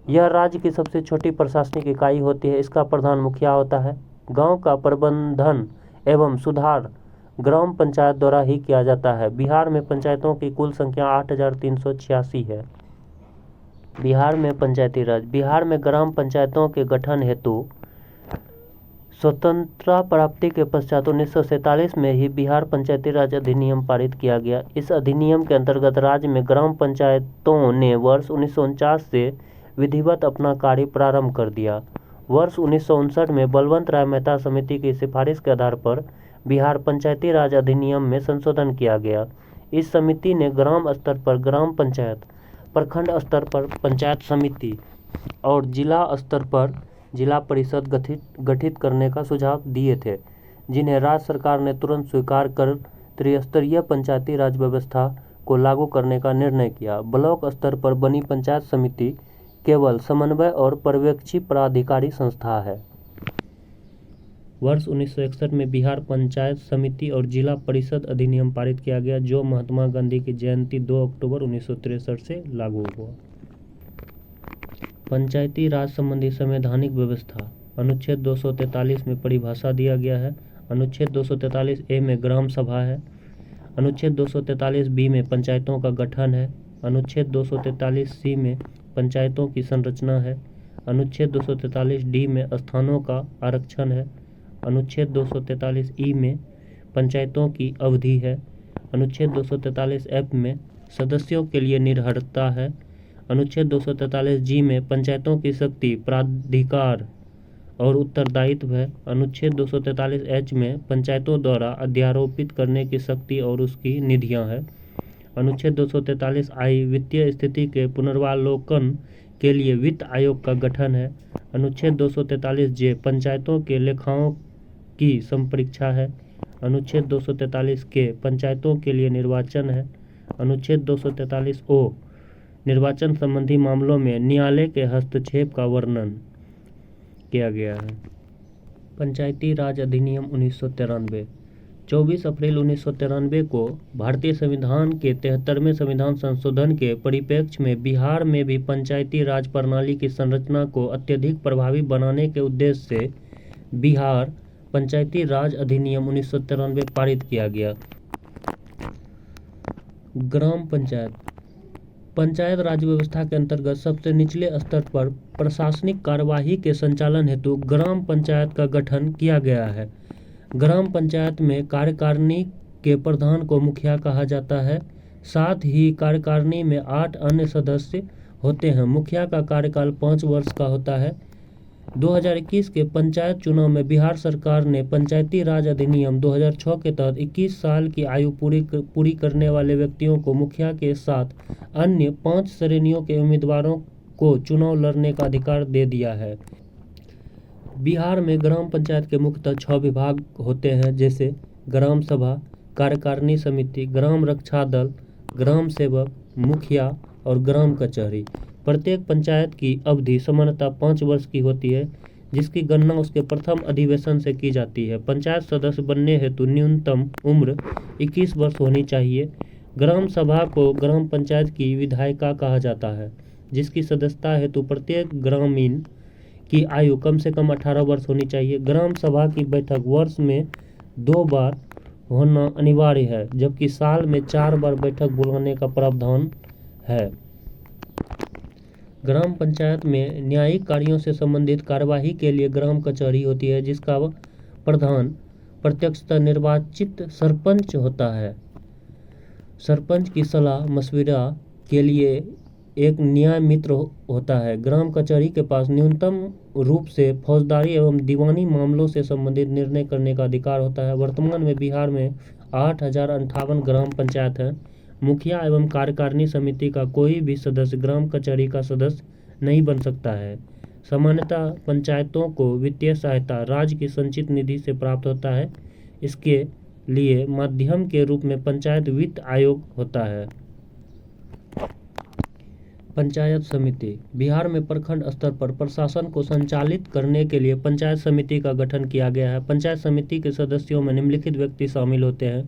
A: यह राज्य की सबसे छोटी प्रशासनिक इकाई होती है। इसका प्रधान मुखिया होता है। गांव का प्रबंधन एवं सुधार ग्राम पंचायत द्वारा ही किया जाता है। बिहार में पंचायतों की कुल संख्या 8386 है। बिहार में पंचायती राज। बिहार में ग्राम पंचायतों के गठन हेतु स्वतंत्रता प्राप्ति के पश्चात 1947 में ही बिहार पंचायती राज अधिनियम पारित किया गया। इस अधिनियम के अंतर्गत राज्य में ग्राम पंचायतों ने वर्ष 1949 से विधिवत अपना कार्य प्रारंभ कर दिया। वर्ष 1959 में बलवंत राय मेहता समिति की सिफारिश के आधार पर बिहार पंचायती राज अधिनियम में संशोधन किया गया। इस समिति ने ग्राम स्तर पर ग्राम पंचायत, प्रखंड स्तर पर पंचायत समिति और जिला स्तर पर जिला परिषद गठित करने का सुझाव दिए थे, जिन्हें राज्य सरकार ने तुरंत स्वीकार कर त्रिस्तरीय पंचायती राज व्यवस्था को लागू करने का निर्णय किया। ब्लॉक स्तर पर बनी पंचायत समिति केवल समन्वय और पर्यवेक्षी प्राधिकारी संस्था है। वर्ष 1961 में बिहार पंचायत समिति और जिला परिषद अधिनियम पारित किया गया, जो महात्मा गांधी की जयंती 2 अक्टूबर 1963 से लागू हुआ। पंचायती राज संबंधी संवैधानिक व्यवस्था। अनुच्छेद 243 में परिभाषा दिया गया है। अनुच्छेद 243 ए में ग्राम सभा है। अनुच्छेद 243 बी में पंचायतों का गठन है। अनुच्छेद 243 सी में पंचायतों की संरचना है। अनुच्छेद 243 डी में स्थानों का आरक्षण है। अनुच्छेद 243 ई में पंचायतों की अवधि है। अनुच्छेद 243 एफ में सदस्यों के लिए निर्भरता है। अनुच्छेद 243 जी में पंचायतों की शक्ति, प्राधिकार और उत्तरदायित्व है। अनुच्छेद 243 एच में पंचायतों द्वारा अध्यारोपित करने की शक्ति और उसकी निधियां हैं। अनुच्छेद 243 आई वित्तीय स्थिति के पुनर्वालोकन के लिए वित्त आयोग का गठन है। अनुच्छेद 243 जे पंचायतों के लेखाओं की संपरीक्षा है। अनुच्छेद 243 के पंचायतों के लिए निर्वाचन है। अनुच्छेद 243 ओ निर्वाचन संबंधी मामलों में न्यायालय के हस्तक्षेप का वर्णन किया गया है। पंचायती राज अधिनियम 1993। 24 अप्रैल 1993 को भारतीय संविधान के 73वें संविधान संशोधन के परिप्रेक्ष्य में बिहार में भी पंचायती राज प्रणाली की संरचना को अत्यधिक प्रभावी बनाने के उद्देश्य से बिहार पंचायती राज अधिनियम 1993 पारित किया गया। ग्राम पंचायत। पंचायत राज व्यवस्था के अंतर्गत सबसे निचले स्तर पर प्रशासनिक कार्यवाही के संचालन हेतु ग्राम पंचायत का गठन किया गया है। ग्राम पंचायत में कार्यकारिणी के प्रधान को मुखिया कहा जाता है। साथ ही कार्यकारिणी में 8 अन्य सदस्य होते हैं। मुखिया का कार्यकाल 5 वर्ष का होता है। 2021 के पंचायत चुनाव में बिहार सरकार ने पंचायती राज अधिनियम 2006 के तहत 21 साल की आयु पूरी करने वाले व्यक्तियों को मुखिया के साथ अन्य 5 श्रेणियों के उम्मीदवारों को चुनाव लड़ने का अधिकार दे दिया है। बिहार में ग्राम पंचायत के मुख्यतः 6 विभाग होते हैं, जैसे ग्राम सभा, कार्यकारिणी समिति, ग्राम रक्षा दल, ग्राम सेवक, मुखिया और ग्राम कचहरी। प्रत्येक पंचायत की अवधि सामान्यतः 5 वर्ष की होती है, जिसकी गणना उसके प्रथम अधिवेशन से की जाती है। पंचायत सदस्य बनने हेतु न्यूनतम उम्र 21 वर्ष होनी चाहिए। ग्राम सभा को ग्राम पंचायत की विधायिका कहा जाता है, जिसकी सदस्यता हेतु प्रत्येक ग्रामीण की आयु कम से कम 18 वर्ष होनी चाहिए। ग्राम सभा की बैठक वर्ष में 2 बार होना अनिवार्य है, जबकि साल में 4 बार बैठक बुलाने का प्रावधान है। ग्राम पंचायत में न्यायिक कार्यों से संबंधित कार्यवाही के लिए ग्राम कचहरी होती है, जिसका प्रधान प्रत्यक्षतः निर्वाचित सरपंच होता है। सरपंच की सलाह मशविरा के लिए एक न्याय मित्र होता है। ग्राम कचहरी के पास न्यूनतम रूप से फौजदारी एवं दीवानी मामलों से संबंधित निर्णय करने का अधिकार होता है। वर्तमान में बिहार में 8058 ग्राम पंचायत हैं। मुखिया एवं कार्यकारिणी समिति का कोई भी सदस्य ग्राम कचहरी का सदस्य नहीं बन सकता है। सामान्यतः पंचायतों को वित्तीय सहायता राज्य की संचित निधि से प्राप्त होता है। इसके लिए माध्यम के रूप में पंचायत वित्त आयोग होता है। पंचायत समिति। बिहार में प्रखंड स्तर पर प्रशासन को संचालित करने के लिए पंचायत समिति का गठन किया गया है। पंचायत समिति के सदस्यों में निम्नलिखित व्यक्ति शामिल होते हैं।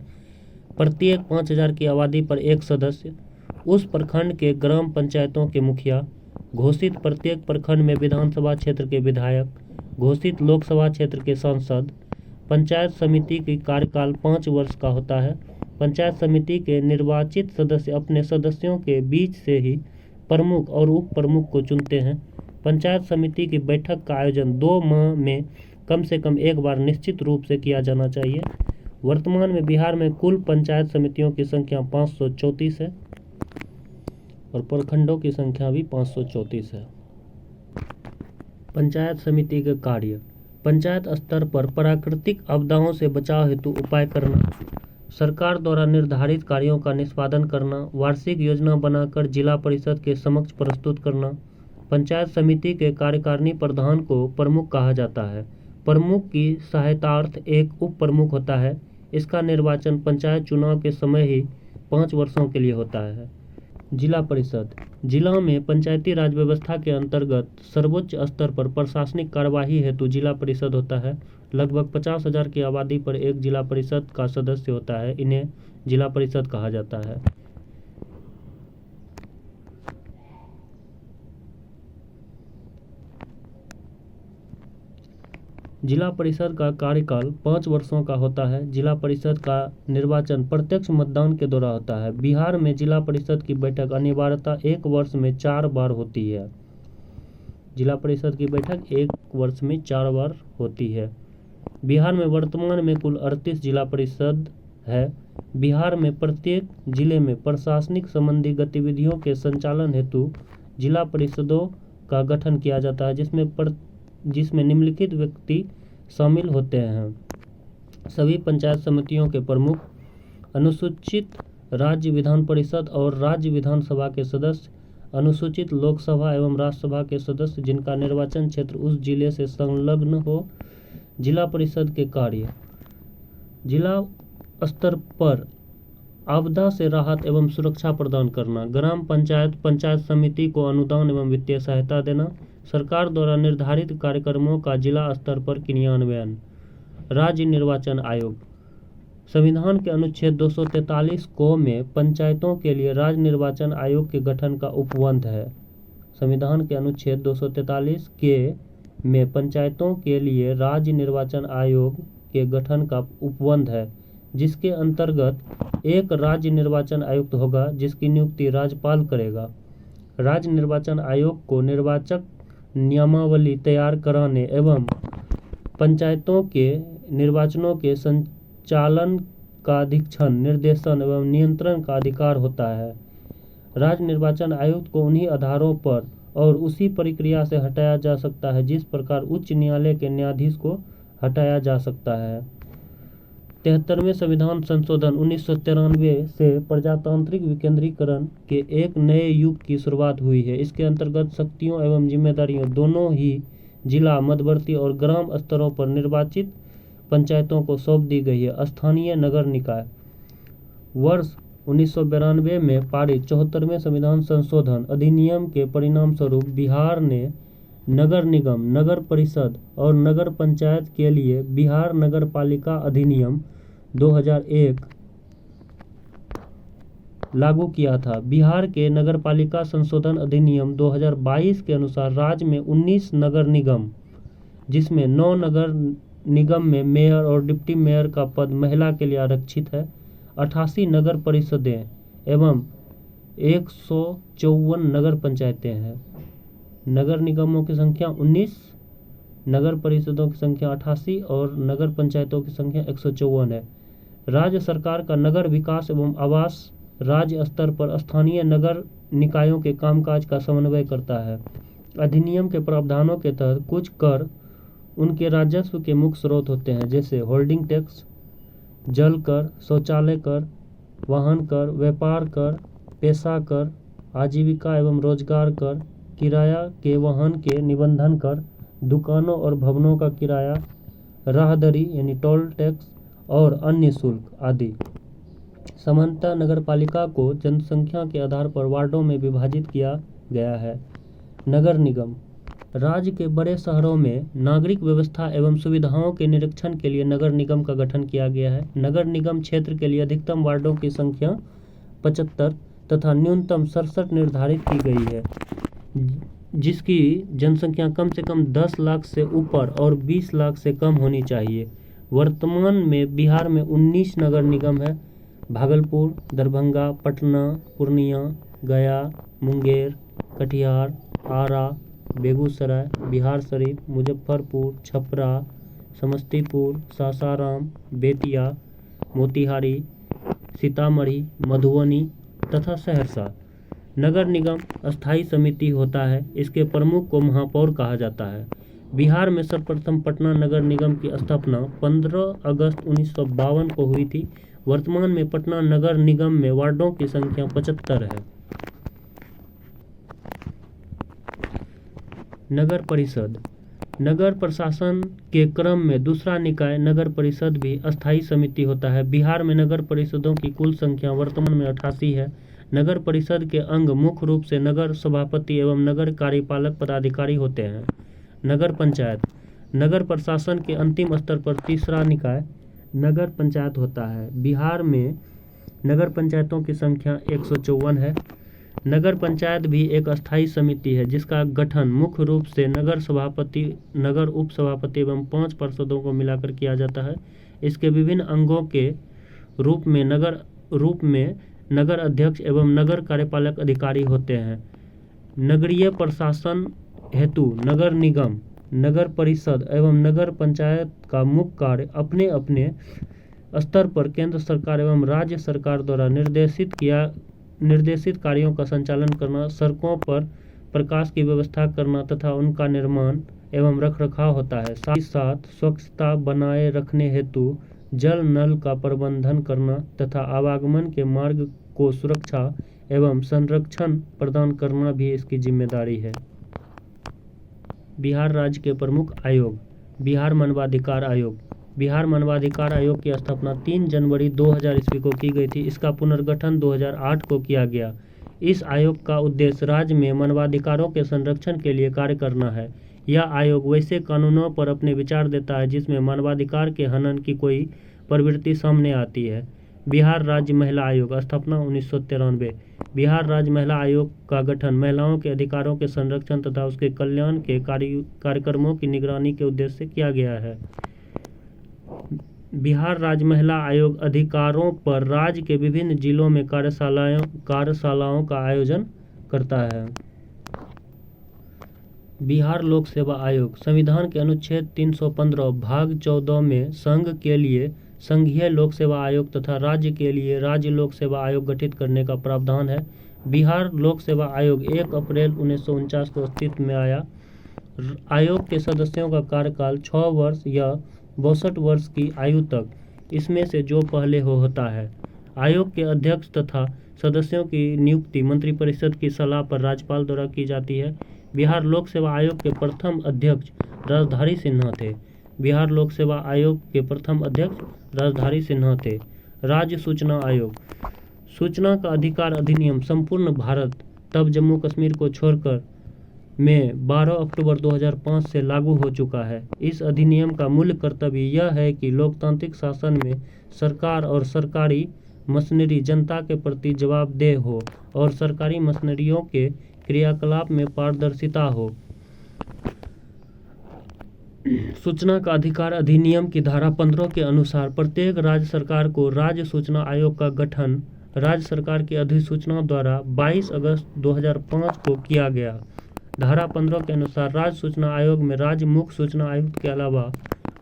A: प्रत्येक 5000 की आबादी पर एक सदस्य, उस प्रखंड के ग्राम पंचायतों के मुखिया, घोषित प्रत्येक प्रखंड में विधानसभा क्षेत्र के विधायक, घोषित लोकसभा क्षेत्र के सांसद। पंचायत समिति की कार्यकाल 5 वर्ष का होता है। पंचायत समिति के निर्वाचित सदस्य अपने सदस्यों के बीच से ही प्रमुख और उप प्रमुख को चुनते हैं। पंचायत समिति की बैठक का आयोजन 2 माह में कम से कम एक बार निश्चित रूप से किया जाना चाहिए। वर्तमान में बिहार में कुल पंचायत समितियों की संख्या 534 है और प्रखंडों की संख्या भी 534 है। पंचायत समिति के कार्य। पंचायत स्तर पर प्राकृतिक आपदाओं से बचाव हेतु उपाय करना, सरकार द्वारा निर्धारित कार्यों का निष्पादन करना, वार्षिक योजना बनाकर जिला परिषद के समक्ष प्रस्तुत करना। पंचायत समिति के कार्यकारिणी प्रधान को प्रमुख कहा जाता है। प्रमुख की सहायतार्थ एक उप प्रमुख होता है। इसका निर्वाचन पंचायत चुनाव के समय ही 5 वर्षों के लिए होता है। जिला परिषद। जिला में पंचायती राज व्यवस्था के अंतर्गत सर्वोच्च स्तर पर प्रशासनिक कार्यवाही हेतु जिला परिषद होता है। लगभग 50,000 की आबादी पर एक जिला परिषद का सदस्य होता है। इन्हें जिला परिषद कहा जाता है। जिला परिषद का कार्यकाल 5 वर्षों का होता है। जिला परिषद का निर्वाचन प्रत्यक्ष मतदान के द्वारा होता है। बिहार में जिला परिषद की बैठक अनिवार्यतः 1 वर्ष में 4 बार होती है। जिला परिषद की बैठक 1 वर्ष में 4 बार होती है। बिहार में वर्तमान में कुल 38 जिला परिषद है। बिहार में प्रत्येक जिले में प्रशासनिक संबंधी गतिविधियों के संचालन हेतु जिला परिषदों का गठन किया जाता है, जिसमें निम्नलिखित व्यक्ति शामिल होते हैं। सभी पंचायत समितियों के प्रमुख, अनुसूचित राज्य विधान परिषद और राज्य विधानसभा के सदस्य, अनुसूचित लोकसभा एवं राज्यसभा के सदस्य जिनका निर्वाचन क्षेत्र उस जिले से संलग्न हो। जिला परिषद के कार्य। जिला स्तर पर आपदा से राहत एवं सुरक्षा प्रदान करना, ग्राम पंचायत पंचायत समिति को अनुदान एवं वित्तीय सहायता देना, सरकार द्वारा निर्धारित कार्यक्रमों का जिला स्तर पर क्रियान्वयन। राज्य निर्वाचन आयोग। संविधान के अनुच्छेद 243 को में पंचायतों के लिए राज्य निर्वाचन आयोग के गठन का उपबंध है। संविधान के अनुच्छेद 243 के में पंचायतों के लिए राज्य निर्वाचन आयोग के गठन का उपबंध है, जिसके अंतर्गत एक राज्य निर्वाचन आयुक्त होगा, जिसकी नियुक्ति राज्यपाल करेगा। राज्य निर्वाचन आयोग को निर्वाचक नियमावली तैयार कराने एवं पंचायतों के निर्वाचनों के संचालन का अधीक्षण, निर्देशन एवं नियंत्रण का अधिकार होता है। राज्य निर्वाचन आयुक्त को उन्हीं आधारों पर और उसी प्रक्रिया से हटाया जा सकता है जिस प्रकार उच्च न्यायालय के न्यायाधीश को हटाया जा सकता है। 73वें संविधान संशोधन 1993 से प्रजातांत्रिक विकेंद्रीकरण के एक नए युग की शुरुआत हुई है। इसके अंतर्गत शक्तियों एवं जिम्मेदारियों दोनों ही जिला, मध्यवर्ती और ग्राम स्तरों पर निर्वाचित पंचायतों को सौंप दी गई है। स्थानीय नगर निकाय। वर्ष 1992 में पारित 74वें संविधान संशोधन अधिनियम के परिणाम स्वरूप बिहार ने नगर निगम, नगर परिषद और नगर पंचायत के लिए बिहार नगर पालिका अधिनियम 2001 लागू किया था। बिहार के नगरपालिका संशोधन अधिनियम 2022 के अनुसार राज्य में 19 नगर निगम, जिसमें 9 नगर निगम में मेयर और डिप्टी मेयर का पद महिला के लिए आरक्षित है। 88 नगर परिषदें एवं 154 नगर पंचायतें हैं। नगर निगमों की संख्या 19, नगर परिषदों की संख्या 88 और नगर पंचायतों की संख्या 154 है। राज्य सरकार का नगर विकास एवं आवास राज्य स्तर पर स्थानीय नगर निकायों के कामकाज का समन्वय करता है। अधिनियम के प्रावधानों के तहत कुछ कर उनके राजस्व के मुख्य स्रोत होते हैं, जैसे होल्डिंग टैक्स, जल कर, शौचालय कर, वाहन कर, व्यापार कर, पेशा कर, आजीविका एवं रोजगार कर, किराया के वाहन के निबंधन कर, दुकानों और भवनों का किराया, राहदरी यानी टोल टैक्स और अन्य शुल्क आदि। सामान्यतः नगरपालिका को जनसंख्या के आधार पर वार्डों में विभाजित किया गया है। नगर निगम राज्य के बड़े शहरों में नागरिक व्यवस्था एवं सुविधाओं के निरीक्षण के लिए नगर निगम का गठन किया गया है। नगर निगम क्षेत्र के लिए अधिकतम वार्डों की संख्या 75 तथा न्यूनतम 67 निर्धारित की गई है, जिसकी जनसंख्या कम से कम 10 लाख से ऊपर और 20 लाख से कम होनी चाहिए। वर्तमान में बिहार में 19 नगर निगम है। भागलपुर, दरभंगा, पटना, पूर्णिया, गया, मुंगेर, कटिहार, आरा, बेगूसराय, बिहारशरीफ, मुजफ्फरपुर, छपरा, समस्तीपुर, सासाराम, बेतिया, मोतिहारी, सीतामढ़ी, मधुबनी तथा सहरसा। नगर निगम अस्थायी समिति होता है। इसके प्रमुख को महापौर कहा जाता है। बिहार में सर्वप्रथम पटना नगर निगम की स्थापना 15 अगस्त 1952 को हुई थी। वर्तमान में पटना नगर निगम में वार्डों की संख्या 75 है। नगर परिषद नगर प्रशासन के क्रम में दूसरा निकाय नगर परिषद भी अस्थायी समिति होता है। बिहार में नगर परिषदों की कुल संख्या वर्तमान में 88 है। नगर परिषद के अंग मुख्य रूप से नगर सभापति एवं नगर कार्यपालक पदाधिकारी होते हैं। नगर पंचायत नगर प्रशासन के अंतिम स्तर पर तीसरा निकाय नगर पंचायत होता है। बिहार में नगर पंचायतों की संख्या 154 है। नगर पंचायत भी एक अस्थायी समिति है, जिसका गठन मुख्य रूप से नगर सभापति, नगर उप सभापति एवं 5 पार्षदों को मिलाकर किया जाता है। इसके विभिन्न अंगों के रूप में नगर अध्यक्ष एवं नगर कार्यपालक अधिकारी होते हैं। नगरीय प्रशासन हेतु नगर निगम, नगर परिषद एवं नगर पंचायत का मुख्य कार्य अपने अपने स्तर पर केंद्र सरकार एवं राज्य सरकार द्वारा निर्देशित कार्यों का संचालन करना, सड़कों पर प्रकाश की व्यवस्था करना तथा उनका निर्माण एवं रखरखाव होता है। साथ ही साथ स्वच्छता बनाए रखने हेतु जल नल का प्रबंधन करना तथा आवागमन के मार्ग को सुरक्षा एवं संरक्षण प्रदान करना भी इसकी जिम्मेदारी है। बिहार राज्य के प्रमुख आयोग। बिहार मानवाधिकार आयोग। बिहार मानवाधिकार आयोग की स्थापना 3 जनवरी 2000 ईस्वी को की गई थी। इसका पुनर्गठन 2008 को किया गया। इस आयोग का उद्देश्य राज्य में मानवाधिकारों के संरक्षण के लिए कार्य करना है। यह आयोग वैसे कानूनों पर अपने विचार देता है जिसमें मानवाधिकार के हनन की कोई प्रवृत्ति सामने आती है। बिहार राज्य महिला आयोग। स्थापना 1993। बिहार राज्य महिला आयोग का गठन महिलाओं के अधिकारों के संरक्षण तथा उसके कल्याण के कार्यक्रमों की निगरानी के उद्देश्य से किया गया है। बिहार राज्य महिला आयोग अधिकारों पर राज्य के विभिन्न जिलों में कार्यशालाओं का आयोजन करता है। बिहार लोक सेवा आयोग। संविधान के अनुच्छेद 315 भाग 14 में संघ के लिए संघीय लोक सेवा आयोग तथा राज्य के लिए राज्य लोक सेवा आयोग गठित करने का प्रावधान है। बिहार लोक सेवा आयोग 1 अप्रैल 1949 को अस्तित्व में आया। आयोग के सदस्यों का कार्यकाल 6 वर्ष या 62 वर्ष की आयु तक, इसमें से जो पहले होता है। आयोग के अध्यक्ष तथा सदस्यों की नियुक्ति मंत्रिपरिषद की सलाह पर राज्यपाल द्वारा की जाती है। बिहार लोक सेवा आयोग के प्रथम अध्यक्ष राजधारी सिन्हा थे। बिहार लोक सेवा आयोग के प्रथम अध्यक्ष राजधारी सिन्हा थे। राज्य सूचना आयोग। सूचना का अधिकार अधिनियम संपूर्ण भारत, तब जम्मू कश्मीर को छोड़कर, में 12 अक्टूबर 2005 से लागू हो चुका है। इस अधिनियम का मूल कर्तव्य यह है कि लोकतांत्रिक शासन में सरकार और सरकारी मशीनरी जनता के प्रति जवाबदेह हो और सरकारी मशीनरियों के क्रियाकलाप में पारदर्शिता हो। सूचना का अधिकार अधिनियम की धारा 15 के अनुसार प्रत्येक राज्य सरकार को राज्य सूचना आयोग का गठन राज्य सरकार की अधिसूचना द्वारा 22 अगस्त 2005 को किया गया। धारा 15 के अनुसार राज्य सूचना आयोग में राज्य मुख्य सूचना आयुक्त के अलावा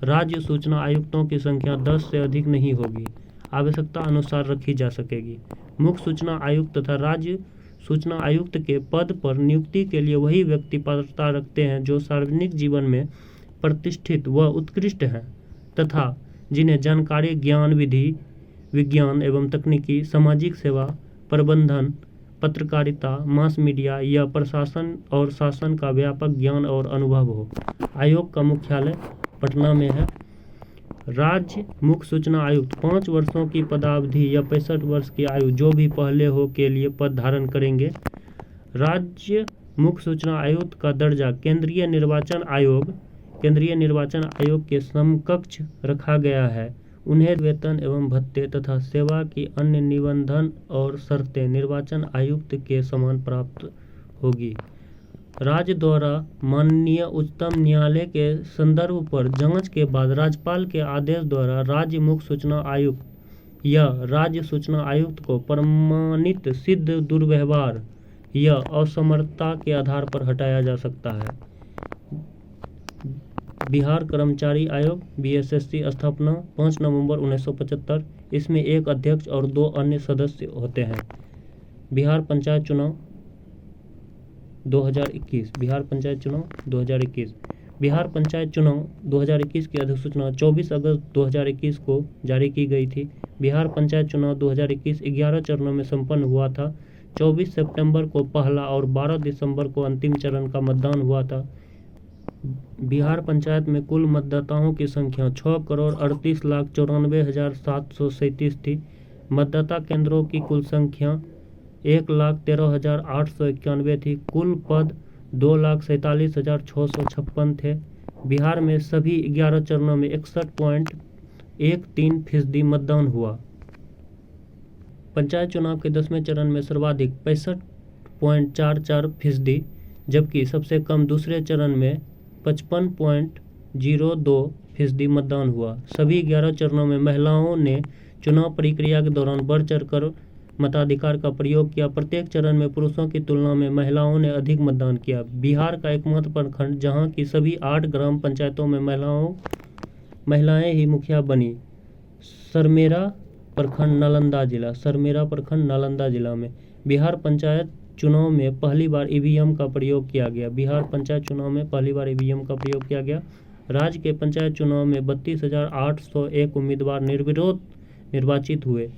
A: राज्य सूचना आयुक्तों की संख्या 10 से अधिक नहीं होगी, आवश्यकता अनुसार रखी जा सकेगी। मुख्य सूचना आयुक्त तथा राज्य सूचना आयुक्त के पद पर नियुक्ति के लिए वही व्यक्ति पात्रता रखते हैं जो सार्वजनिक जीवन में प्रतिष्ठित व उत्कृष्ट हैं तथा जिन्हें जानकारी, ज्ञान, विधि, विज्ञान एवं तकनीकी, सामाजिक सेवा, प्रबंधन, पत्रकारिता, मास मीडिया या प्रशासन और शासन का व्यापक ज्ञान और अनुभव हो। आयोग का मुख्यालय पटना में है। राज्य मुख्य सूचना आयुक्त 5 वर्षों की पदावधि या 65 वर्ष की आयु जो भी पहले हो के लिए पद धारण करेंगे। राज्य मुख्य सूचना आयुक्त का दर्जा केंद्रीय निर्वाचन आयोग के समकक्ष रखा गया है। उन्हें वेतन एवं भत्ते तथा सेवा की अन्य निबंधन और शर्तें निर्वाचन आयुक्त के समान प्राप्त होगी। राज्य द्वारा माननीय उच्चतम न्यायालय के संदर्भ पर जांच के बाद राज्यपाल के आदेश द्वारा राज्य मुख्य सूचना आयुक्त या राज्य सूचना आयुक्त को प्रमाणित सिद्ध दुर्व्यवहार या असमर्थता के आधार पर हटाया जा सकता है। बिहार कर्मचारी आयोग BSSC स्थापना 5 नवंबर 1975। इसमें एक अध्यक्ष और 2 अन्य सदस्य होते हैं। बिहार पंचायत चुनाव 2021 बिहार पंचायत चुनाव 2021 की अधिसूचना 24 अगस्त 2021 को जारी की गई थी। बिहार पंचायत चुनाव 2021 11 चरणों में संपन्न हुआ था। 24 सितंबर को पहला और 12 दिसंबर को अंतिम चरण का मतदान हुआ था। बिहार पंचायत में कुल मतदाताओं की संख्या 6,38,94,737 थी। मतदाता केंद्रों की कुल संख्या 1,13,891 थी। कुल पद 2,47,656 थे। बिहार में सभी 11 चरणों में 61.13% मतदान हुआ। पंचायत चुनाव के 10वें चरण में सर्वाधिक 65.44%, जबकि सबसे कम दूसरे चरण में 55.02% मतदान हुआ। सभी 11 चरणों में महिलाओं ने चुनाव प्रक्रिया के दौरान बढ़ चढ़कर मताधिकार का प्रयोग किया। प्रत्येक चरण में पुरुषों की तुलना में महिलाओं ने अधिक मतदान किया। बिहार का एकमात्र प्रखंड जहां की सभी 8 ग्राम पंचायतों में महिलाएं ही मुखिया बनी, सरमेरा प्रखंड नालंदा जिला में। बिहार पंचायत चुनाव में पहली बार ईवीएम का प्रयोग किया गया। राज्य के पंचायत चुनाव में 32,801 उम्मीदवार निर्विरोध निर्वाचित हुए।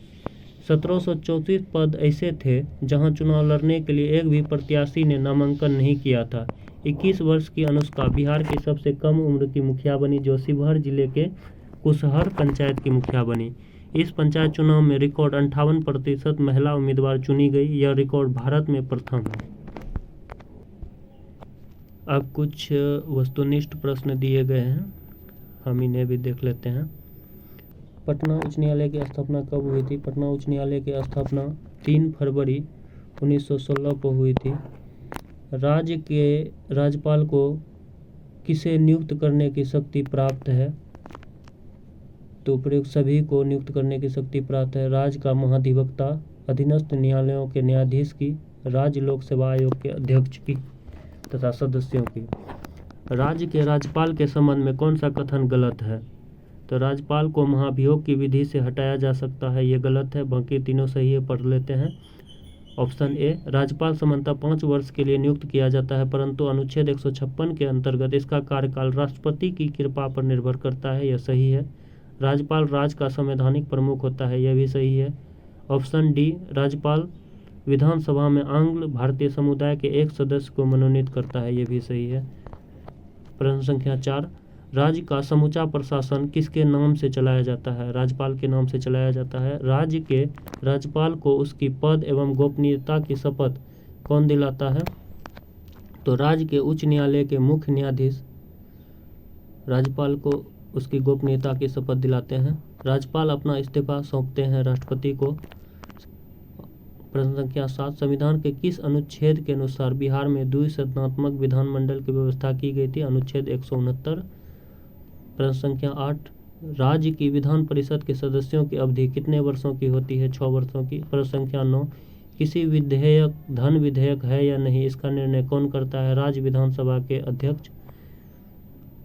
A: 1734 पद ऐसे थे जहां चुनाव लड़ने के लिए एक भी प्रत्याशी ने नामांकन नहीं किया था। 21 वर्ष की अनुष्का बिहार की सबसे कम उम्र की मुखिया बनी, जो शिवहर जिले के कुशहर पंचायत की मुखिया बनी। इस पंचायत चुनाव में रिकॉर्ड 58% महिला उम्मीदवार चुनी गई। यह रिकॉर्ड भारत में प्रथम है। अब कुछ वस्तुनिष्ठ प्रश्न दिए गए हैं, हम इन्हें भी देख लेते हैं। पटना उच्च न्यायालय की स्थापना कब हुई थी? पटना उच्च न्यायालय की स्थापना 3 फरवरी 1916 को हुई थी। राज्य के राज्यपाल को किसे नियुक्त करने की शक्ति प्राप्त है? तो प्रयुक्त सभी को नियुक्त करने की शक्ति प्राप्त है। राज्य का महाधिवक्ता, अधीनस्थ न्यायालयों के न्यायाधीश की, राज्य लोक सेवा आयोग के अध्यक्ष की तथा सदस्यों की। राज्य के राज्यपाल के संबंध में कौन सा कथन गलत है? तो राज्यपाल को महाभियोग की विधि से हटाया जा सकता है, ये गलत है। बाकी तीनों सही है, पढ़ लेते हैं। ऑप्शन ए, राज्यपाल सामान्यतः 5 वर्ष के लिए नियुक्त किया जाता है, परंतु अनुच्छेद 156 के अंतर्गत इसका कार्यकाल राष्ट्रपति की कृपा पर निर्भर करता है, यह सही है। राज्यपाल राज्य का संवैधानिक प्रमुख होता है, यह भी सही है। ऑप्शन डी, राज्यपाल विधानसभा में आंग्ल भारतीय समुदाय के एक सदस्य को मनोनीत करता है, यह भी सही है। प्रश्न संख्या 4, राज्य का समूचा प्रशासन किसके नाम से चलाया जाता है? राज्यपाल के नाम से चलाया जाता है। राज्य के राज्यपाल को उसकी पद एवं गोपनीयता की शपथ कौन दिलाता है? तो राज्य के उच्च न्यायालय के मुख्य न्यायाधीश राज्यपाल को उसकी गोपनीयता की शपथ दिलाते हैं। राज्यपाल अपना इस्तीफा सौंपते हैं राष्ट्रपति को। प्रश्न संख्या 7, संविधान के किस अनुच्छेद के अनुसार बिहार में द्विसदनात्मक विधानमंडल की व्यवस्था की गई थी? अनुच्छेद 169। प्रश्न संख्या 8, राज्य की विधान परिषद के सदस्यों की अवधि कितने वर्षों की होती है? 6 वर्षों की। प्रश्न संख्या 9, किसी विधेयक धन विधेयक है या नहीं, इसका निर्णय कौन करता है? राज्य विधानसभा के अध्यक्ष।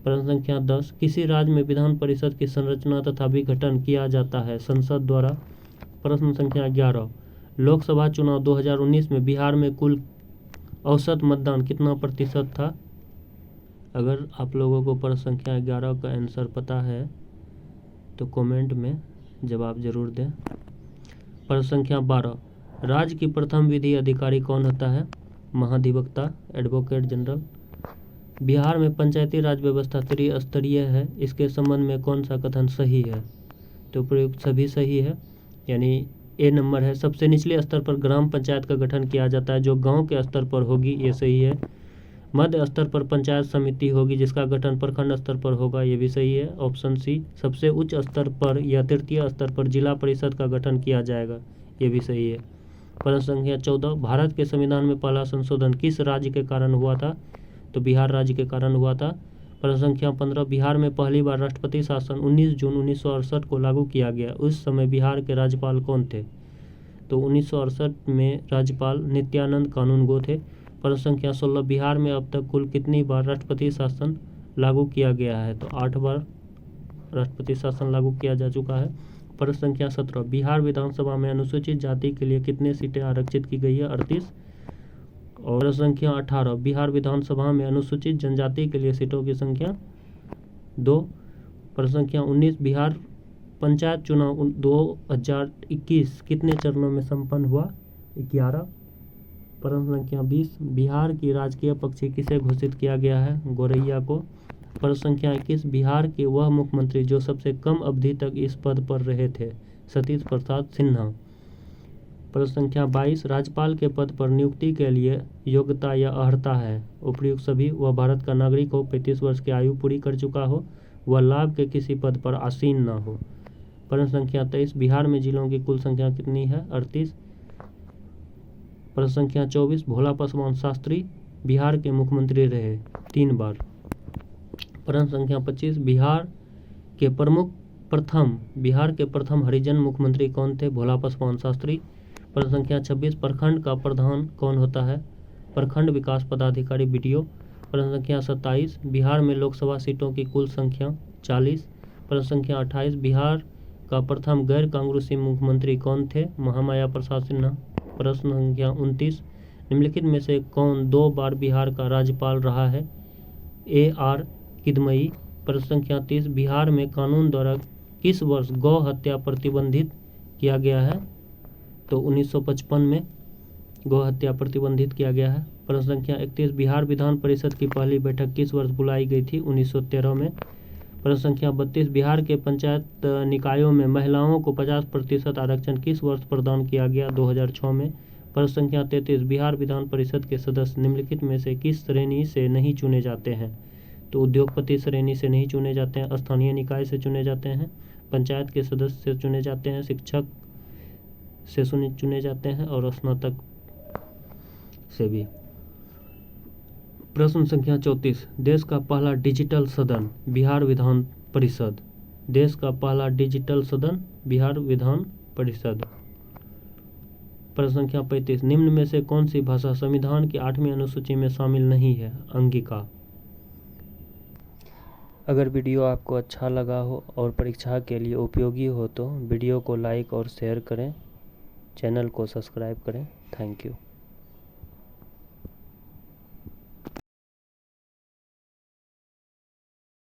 A: प्रश्न संख्या 10, किसी राज्य में विधान परिषद की संरचना तथा विघटन किया जाता है संसद द्वारा? प्रश्न संख्या 11, लोकसभा चुनाव 2019 में बिहार में कुल औसत मतदान कितना प्रतिशत था? अगर आप लोगों को प्रश्न संख्या 11 का आंसर पता है तो कमेंट में जवाब जरूर दें। प्रश्न संख्या 12, राज्य की प्रथम विधि अधिकारी कौन होता है? महाधिवक्ता, एडवोकेट जनरल। बिहार में पंचायती राज व्यवस्था त्रिस्तरीय है, इसके संबंध में कौन सा कथन सही है? तो प्रयुक्त सभी सही है, यानी ए नंबर है। सबसे निचले स्तर पर ग्राम पंचायत का गठन किया जाता है जो गांव के स्तर पर होगी, ये सही है। मध्य स्तर पर पंचायत समिति होगी जिसका गठन प्रखंड स्तर पर होगा, ये भी सही है। ऑप्शन सी, सबसे उच्च स्तर पर या तृतीय स्तर पर जिला परिषद का गठन किया जाएगा, ये भी सही है। प्रश्न संख्या 14, भारत के संविधान में पहला संशोधन किस राज्य के कारण हुआ था? तो बिहार राज्य के कारण हुआ था। प्रश्न संख्या 15, बिहार में पहली बार राष्ट्रपति शासन 19 जून 1968 को लागू किया गया, उस समय बिहार के राज्यपाल कौन थे? तो 1968 में राज्यपाल नित्यानंद कानूनगो थे। प्रश्न संख्या 16, बिहार में अब तक कुल कितनी बार राष्ट्रपति शासन लागू किया गया है? तो 8 बार राष्ट्रपति शासन लागू किया जा चुका है। प्रश्न संख्या 17, बिहार विधानसभा में अनुसूचित जाति के लिए कितनी सीटें आरक्षित की गई है? 38। और प्रश्न संख्या 18, बिहार विधानसभा में अनुसूचित जनजाति के लिए सीटों की संख्या 2। प्रश्न संख्या 19, बिहार पंचायत चुनाव 2021 कितने चरणों में संपन्न हुआ? 11। प्रश्न संख्या 20, बिहार की राजकीय पक्षी किसे घोषित किया गया है? गौरैया को। प्रश्न संख्या 21, बिहार के वह मुख्यमंत्री जो सबसे कम अवधि तक इस पद पर रहे थे? सतीश प्रसाद सिन्हा। प्रश्न संख्या 22, राज्यपाल के पद पर नियुक्ति के लिए योग्यता या अर्हता है? उपर्युक्त सभी। वह भारत का नागरिक हो, 35 वर्ष की आयु पूरी कर चुका हो, वह लाभ के किसी पद पर आसीन न हो। प्रश्न संख्या 23, बिहार में जिलों की कुल संख्या कितनी है? 38। प्रश्न संख्या 24, भोला पासवान शास्त्री बिहार के मुख्यमंत्री रहे 3 बार। प्रश्न संख्या 25, बिहार के प्रथम हरिजन मुख्यमंत्री कौन थे? भोला पासवान शास्त्री। प्रश्न संख्या 26, प्रखंड का प्रधान कौन होता है? प्रखंड विकास पदाधिकारी, BDO। प्रश्न संख्या 27, बिहार में लोकसभा सीटों की कुल संख्या 40। प्रश्न संख्या 28, बिहार का प्रथम गैर कांग्रेसी मुख्यमंत्री कौन थे? महामाया प्रसाद सिन्हा। प्रश्न संख्या 29, निम्नलिखित में से कौन 2 बार बिहार का राज्यपाल रहा है? AR किदमई। प्रश्न संख्या 30, बिहार में कानून द्वारा किस वर्ष गौ हत्या प्रतिबंधित किया गया है? तो 1955 में गौ हत्या प्रतिबंधित किया गया है। प्रश्न संख्या 31, बिहार विधान परिषद की पहली बैठक किस वर्ष बुलाई गई थी? 1913 में। प्रश्न संख्या 32, बिहार के पंचायत निकायों में महिलाओं को 50% आरक्षण किस वर्ष प्रदान किया गया? 2006 में। प्रश्न संख्या 33, बिहार विधान परिषद के सदस्य निम्नलिखित में से किस श्रेणी से नहीं चुने जाते हैं? तो उद्योगपति श्रेणी से नहीं चुने जाते हैं, स्थानीय निकाय से चुने जाते हैं, पंचायत के सदस्य से चुने जाते हैं, शिक्षक से चुने जाते हैं और स्नातक से भी। प्रश्न संख्या 34, देश का पहला डिजिटल सदन बिहार विधान परिषद। देश का पहला डिजिटल सदन बिहार विधान परिषद। प्रश्न संख्या 35, निम्न में से कौन सी भाषा संविधान की 8वीं अनुसूची में शामिल नहीं है? अंगिका। अगर वीडियो आपको अच्छा लगा हो और परीक्षा के लिए उपयोगी हो तो वीडियो को लाइक और शेयर करें, चैनल को सब्सक्राइब करें। Thank you.